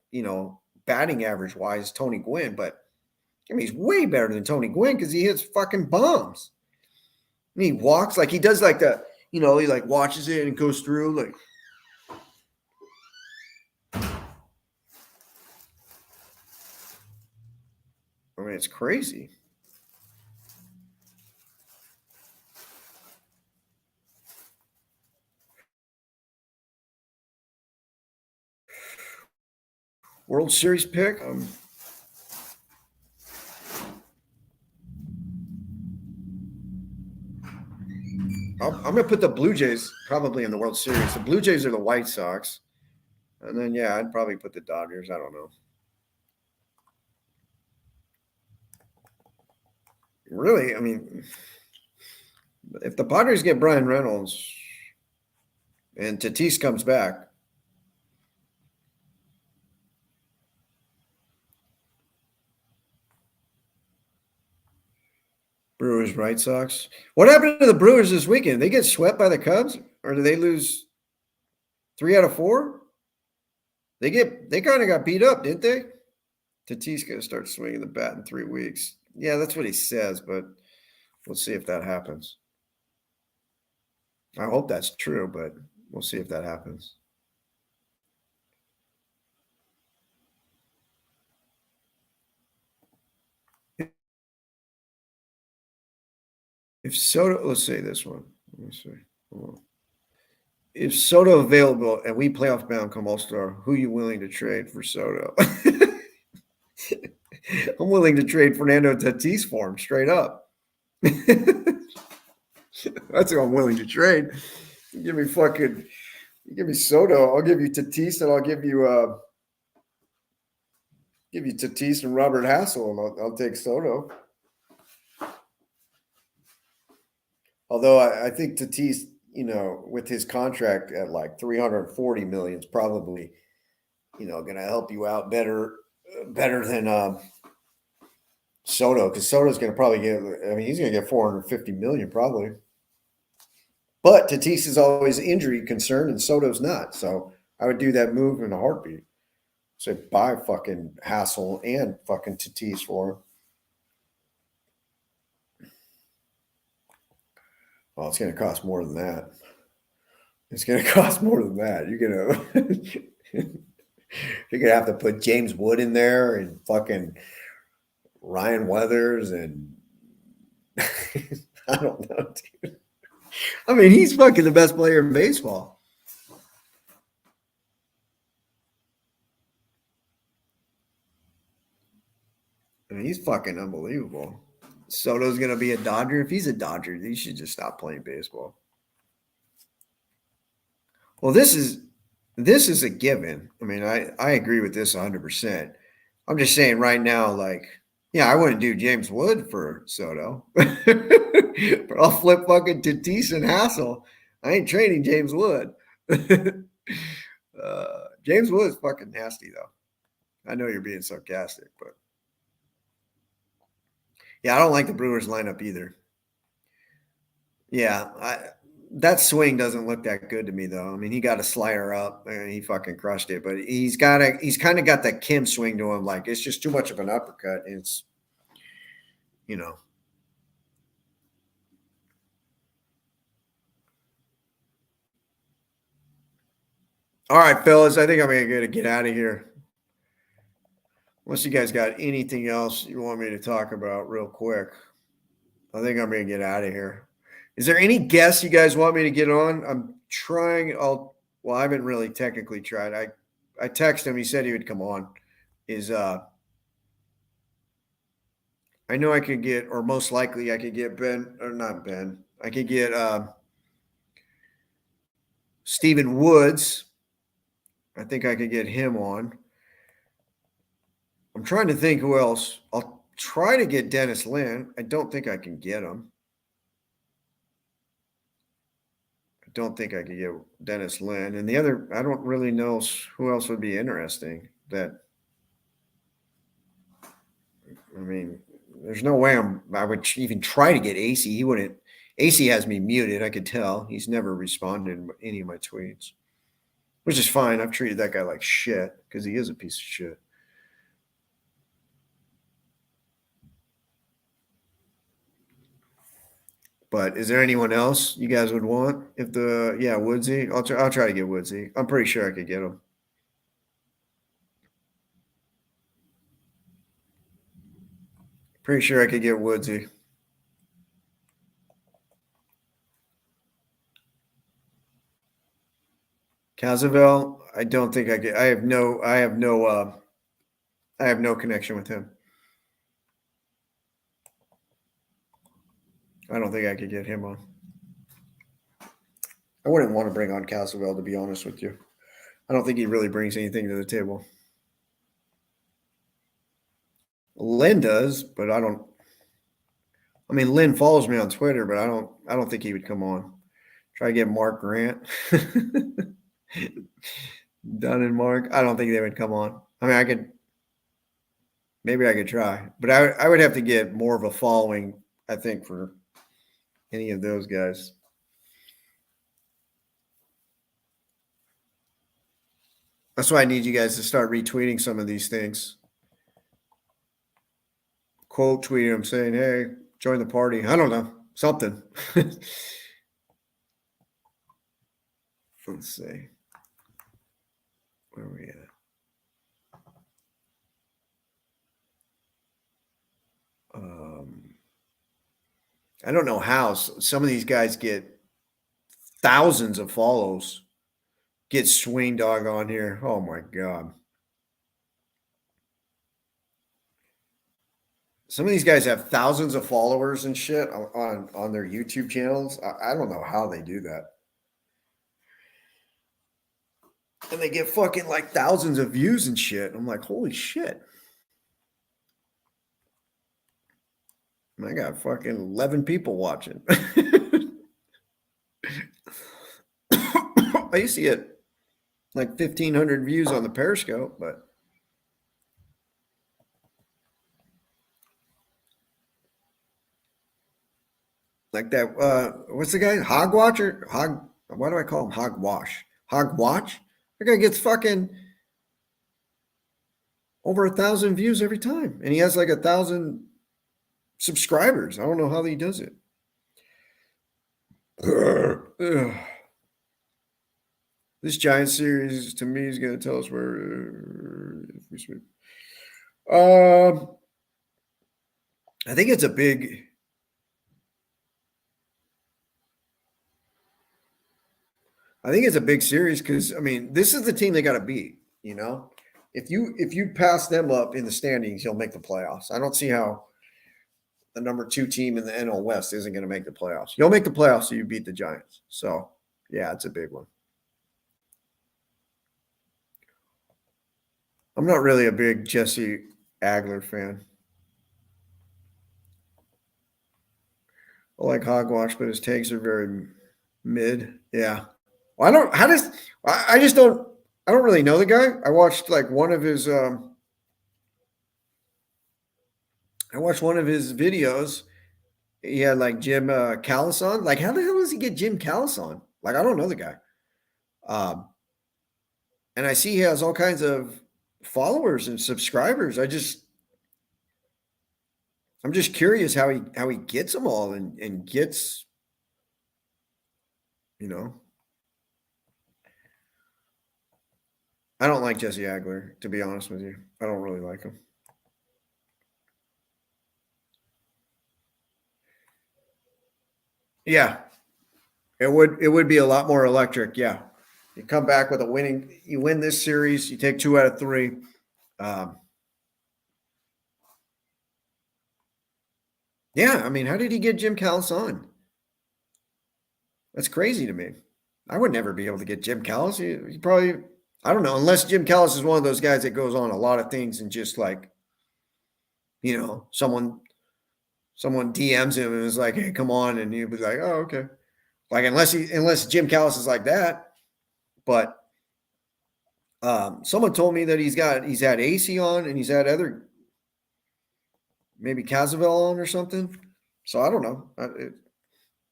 batting average wise Tony Gwynn, but I mean he's way better than Tony Gwynn because he hits fucking bombs. And he walks like he does like he like watches it and goes through like. I mean, it's crazy. World Series pick. I'm going to put the Blue Jays probably in the World Series. The Blue Jays are the White Sox. And then, yeah, I'd probably put the Dodgers. I don't know. Really, I mean, if the Padres get Brian Reynolds and Tatis comes back, Brewers, White Sox. What happened to the Brewers this weekend? They get swept by the Cubs, or do they lose 3 out of 4? They kind of got beat up, didn't they? Tatis going to start swinging the bat in 3 weeks. Yeah, that's what he says, but we'll see if that happens. I hope that's true, but we'll see if that happens. If Soto, let's say this one. Let me see. If Soto available and we playoff bound come All-Star, who are you willing to trade for Soto? I'm willing to trade Fernando Tatis for him, straight up. That's who I'm willing to trade. You give me Soto. I'll give you Tatis, and I'll give you Tatis and Robert Hassel, and I'll take Soto. Although I think Tatis, with his contract at like $340 million, is probably, going to help you out better than Soto, because Soto's going to probably he's going to get $450 million probably. But Tatis is always injury concern, and Soto's not. So I would do that move in a heartbeat. Say buy fucking Hassel and fucking Tatis for him. Well, it's going to cost more than that. It's going to cost more than that. You're gonna have to put James Wood in there and fucking Ryan Weathers and I don't know, dude. I mean, he's fucking the best player in baseball. I mean, he's fucking unbelievable. Soto's gonna be a Dodger. If he's a Dodger, he should just stop playing baseball. Well, this is a given. I mean, I agree with this 100%. I'm just saying right now, like, yeah, I wouldn't do James Wood for Soto, but I'll flip fucking Tatis and Hassel. I ain't trading James Wood. James Wood is fucking nasty, though. I know you're being sarcastic, but yeah, I don't like the Brewers lineup either. Yeah, that swing doesn't look that good to me, though. I mean, he got a slider up and he fucking crushed it, but he's kind of got that Kim swing to him. Like, it's just too much of an uppercut. It's, All right, fellas, I think I'm going to get out of here. Unless you guys got anything else you want me to talk about real quick. I think I'm going to get out of here. Is there any guests you guys want me to get on? I'm trying. I haven't really technically tried. I texted him. He said he would come on. is I know I could get, or most likely I could get Ben, or not Ben. I could get Stephen Woods. I think I could get him on. I'm trying to think who else. I'll try to get Dennis Lynn. I don't think I can get him. I don't think I could get Dennis Lynn. And the other, I don't really know who else would be interesting. I mean, there's no way I would even try to get AC. He wouldn't. AC has me muted. I could tell. He's never responded to any of my tweets, which is fine. I've treated that guy like shit because he is a piece of shit. But is there anyone else you guys would want? Woodsy, I'll try to get Woodsy. I'm pretty sure I could get him. Pretty sure I could get Woodsy. Casavel, I don't think I could. I have no connection with him. I don't think I could get him on. I wouldn't want to bring on Casavel, to be honest with you. I don't think he really brings anything to the table. Lynn does, but I don't. I mean, Lynn follows me on Twitter, but I don't think he would come on. Try to get Mark Grant. Dunn and Mark. I don't think they would come on. I mean, maybe I could try, but I would have to get more of a following, I think, for any of those guys. That's why I need you guys to start retweeting some of these things. Quote tweet them saying, hey, join the party. I don't know. Something. Let's see. Where are we at? I don't know how some of these guys get thousands of follows. Get Swing Dog on here. Oh my God. Some of these guys have thousands of followers and shit on their YouTube channels. I don't know how they do that. And they get fucking like thousands of views and shit. I'm like, holy shit. I got fucking 11 people watching. I used to get like 1,500 views on the Periscope, but like that, what's the guy? Hogwatch or Hog? Why do I call him Hogwash? Hogwatch? That guy gets fucking over 1,000 views every time, and he has like 1,000 subscribers. I don't know how he does it. This Giant series to me is going to tell us where if we sweep. I think it's a big. I think it's a big series because I mean this is the team they got to beat. You know, if you pass them up in the standings, you'll make the playoffs. I don't see how the number 2 team in the NL West isn't going to make the playoffs. You'll make the playoffs if you beat the Giants. So yeah, it's a big one. I'm not really a big Jesse Agler fan. I like Hogwash, but his takes are very mid. Yeah. Well, I don't really know the guy. I watched like one of his videos. He had like Jim Callis on. Like, how the hell does he get Jim Callis on? Like, I don't know the guy. And I see he has all kinds of followers and subscribers. I'm just curious how he gets them all and gets, you know. I don't like Jesse Agler, to be honest with you. I don't really like him. Yeah. It would be a lot more electric, yeah. You come back with you win this series, you take 2 out of 3. Yeah, I mean, how did he get Jim Callis on? That's crazy to me. I would never be able to get Jim Callis. He probably, I don't know, unless Jim Callis is one of those guys that goes on a lot of things and just like, someone DMs him and is like, "Hey, come on," and he'll be like, "Oh, okay." Like unless Jim Callis is like that, but someone told me that he's had AC on and he's had other maybe Casavel on or something. So I don't know.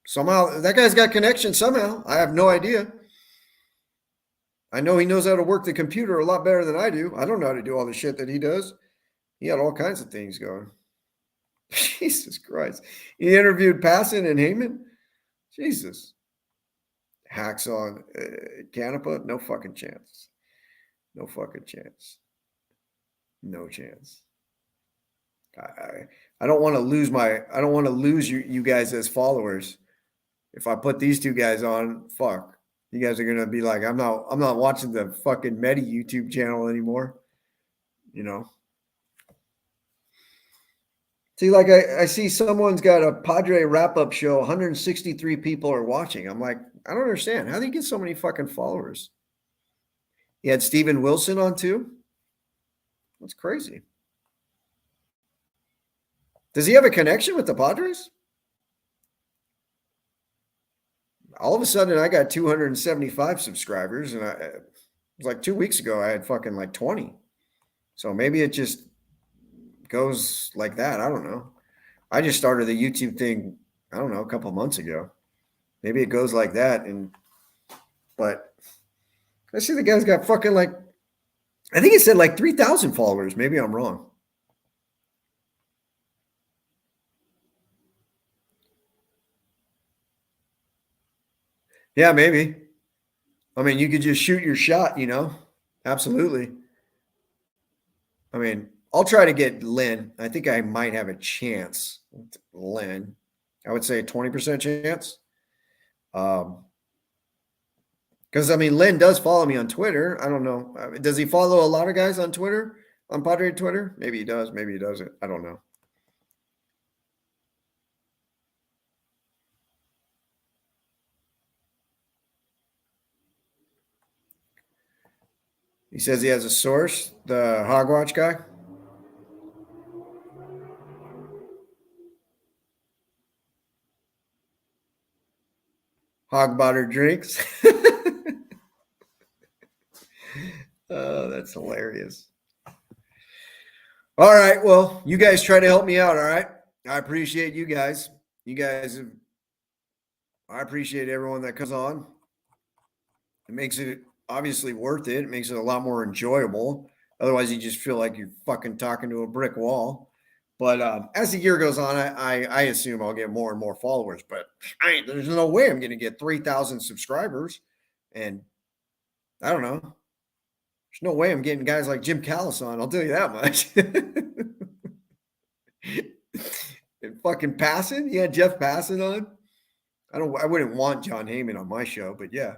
Somehow that guy's got connection somehow. I have no idea. I know he knows how to work the computer a lot better than I do. I don't know how to do all the shit that he does. He had all kinds of things going. Jesus Christ. He interviewed Passon and Heyman. Jesus. Hacks on Canepa. No fucking chance. No fucking chance. No chance. I don't want to lose I don't want to lose you guys as followers. If I put these two guys on, fuck. You guys are gonna be like, I'm not watching the fucking Medi YouTube channel anymore. You know. See, like I see someone's got a Padre wrap-up show, 163 people are watching. I'm like, I don't understand. How do you get so many fucking followers? You had Steven Wilson on too? That's crazy. Does he have a connection with the Padres? All of a sudden, I got 275 subscribers, and it was like 2 weeks ago, I had fucking like 20. So maybe it just goes like that. I don't know. I just started the YouTube thing, I don't know, a couple months ago. Maybe it goes like that. But I see the guy's got fucking like, I think it said like 3,000 followers. Maybe I'm wrong. Yeah, maybe. I mean, you could just shoot your shot, Absolutely. I mean, I'll try to get Lynn. I think I might have a chance with Lynn. I would say a 20% chance. Because I mean, Lynn does follow me on Twitter. I don't know. Does he follow a lot of guys on Twitter, on Padre Twitter? Maybe he does. Maybe he doesn't. I don't know. He says he has a source, the Hogwatch guy. Hog butter drinks. Oh, that's hilarious. All right. Well, you guys try to help me out. All right. I appreciate you guys. I appreciate everyone that comes on. It makes it obviously worth it. It makes it a lot more enjoyable. Otherwise, you just feel like you're fucking talking to a brick wall. But as the year goes on, I assume I'll get more and more followers. But there's no way I'm going to get 3,000 subscribers. And I don't know. There's no way I'm getting guys like Jim Callis on. I'll tell you that much. And fucking Passon, yeah, Jeff Passon on. I wouldn't want John Heyman on my show, but yeah.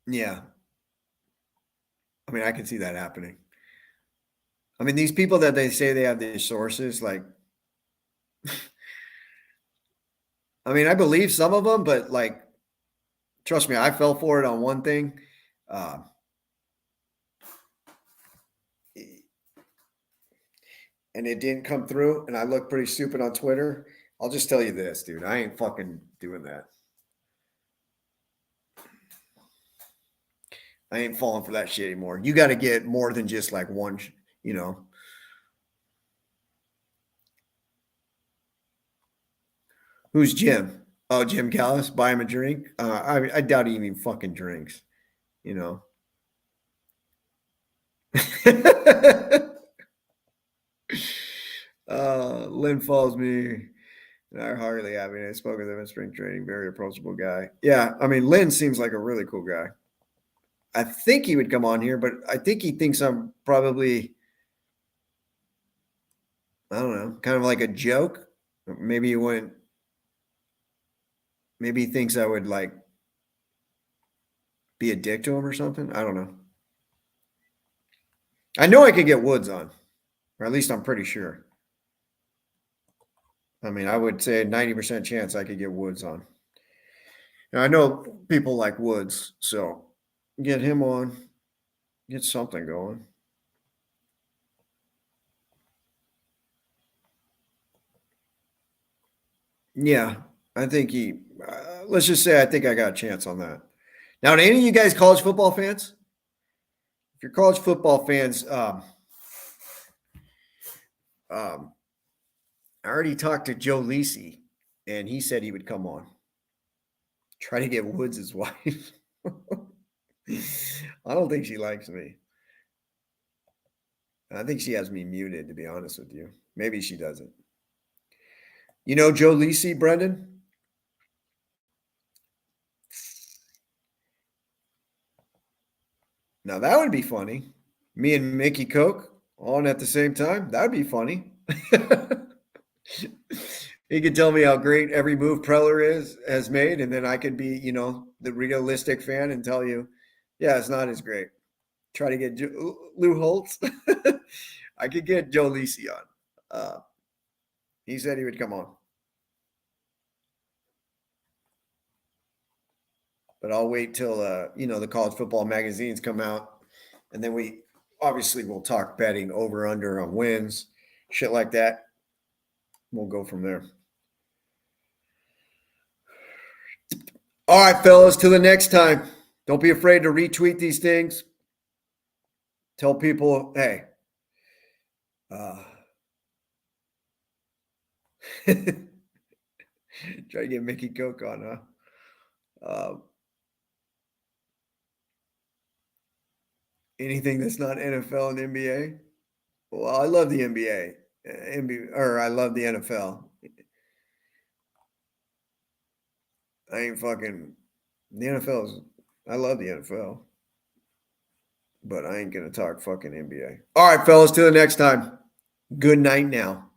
Yeah. I mean, I can see that happening. I mean, these people that they say they have these sources, like, I mean, I believe some of them, but like, trust me, I fell for it on one thing. Uh, and it didn't come through, and I look pretty stupid on Twitter. I'll just tell you this, dude. I ain't fucking doing that. I ain't falling for that shit anymore. You got to get more than just like one, you know. Who's Jim? Oh, Jim Callis. Buy him a drink. I doubt he even fucking drinks. You know. Lynn follows me. And I hardly have any. I spoke with him at spring training. Very approachable guy. Yeah, I mean, Lynn seems like a really cool guy. I think he would come on here, but I think he thinks I'm probably, I don't know, kind of like a joke. Maybe he wouldn't. Maybe he thinks I would like be a dick to him or something. I don't know. I know I could get Woods on, or at least I'm pretty sure. I mean, I would say a 90% chance I could get Woods on. Now, I know people like Woods, so get him on, get something going. Yeah, I think let's just say I think I got a chance on that. Now, to any of you guys college football fans, if you're college football fans, I already talked to Joe Lisi, and he said he would come on. Try to get Woods his wife. I don't think she likes me. I think she has me muted, to be honest with you. Maybe she doesn't. You know Joe Lisi, Brendan? Now that would be funny. Me and Mickey Koch on at the same time. That would be funny. He could tell me how great every move Preller has made, and then I could be, the realistic fan and tell you, yeah, it's not as great. Try to get Lou Holtz. I could get Joe Lisi on. He said he would come on. But I'll wait till the college football magazines come out, and then we obviously will talk betting over under on wins, shit like that. We'll go from there. All right, fellas, till the next time. Don't be afraid to retweet these things. Tell people, hey, try to get Mickey Koch on, huh? Anything that's not NFL and NBA? Well, I love the NBA, or I love the NFL. I ain't fucking the NFL's. I love the NFL, but I ain't gonna talk fucking NBA. All right, fellas. Till the next time. Good night now.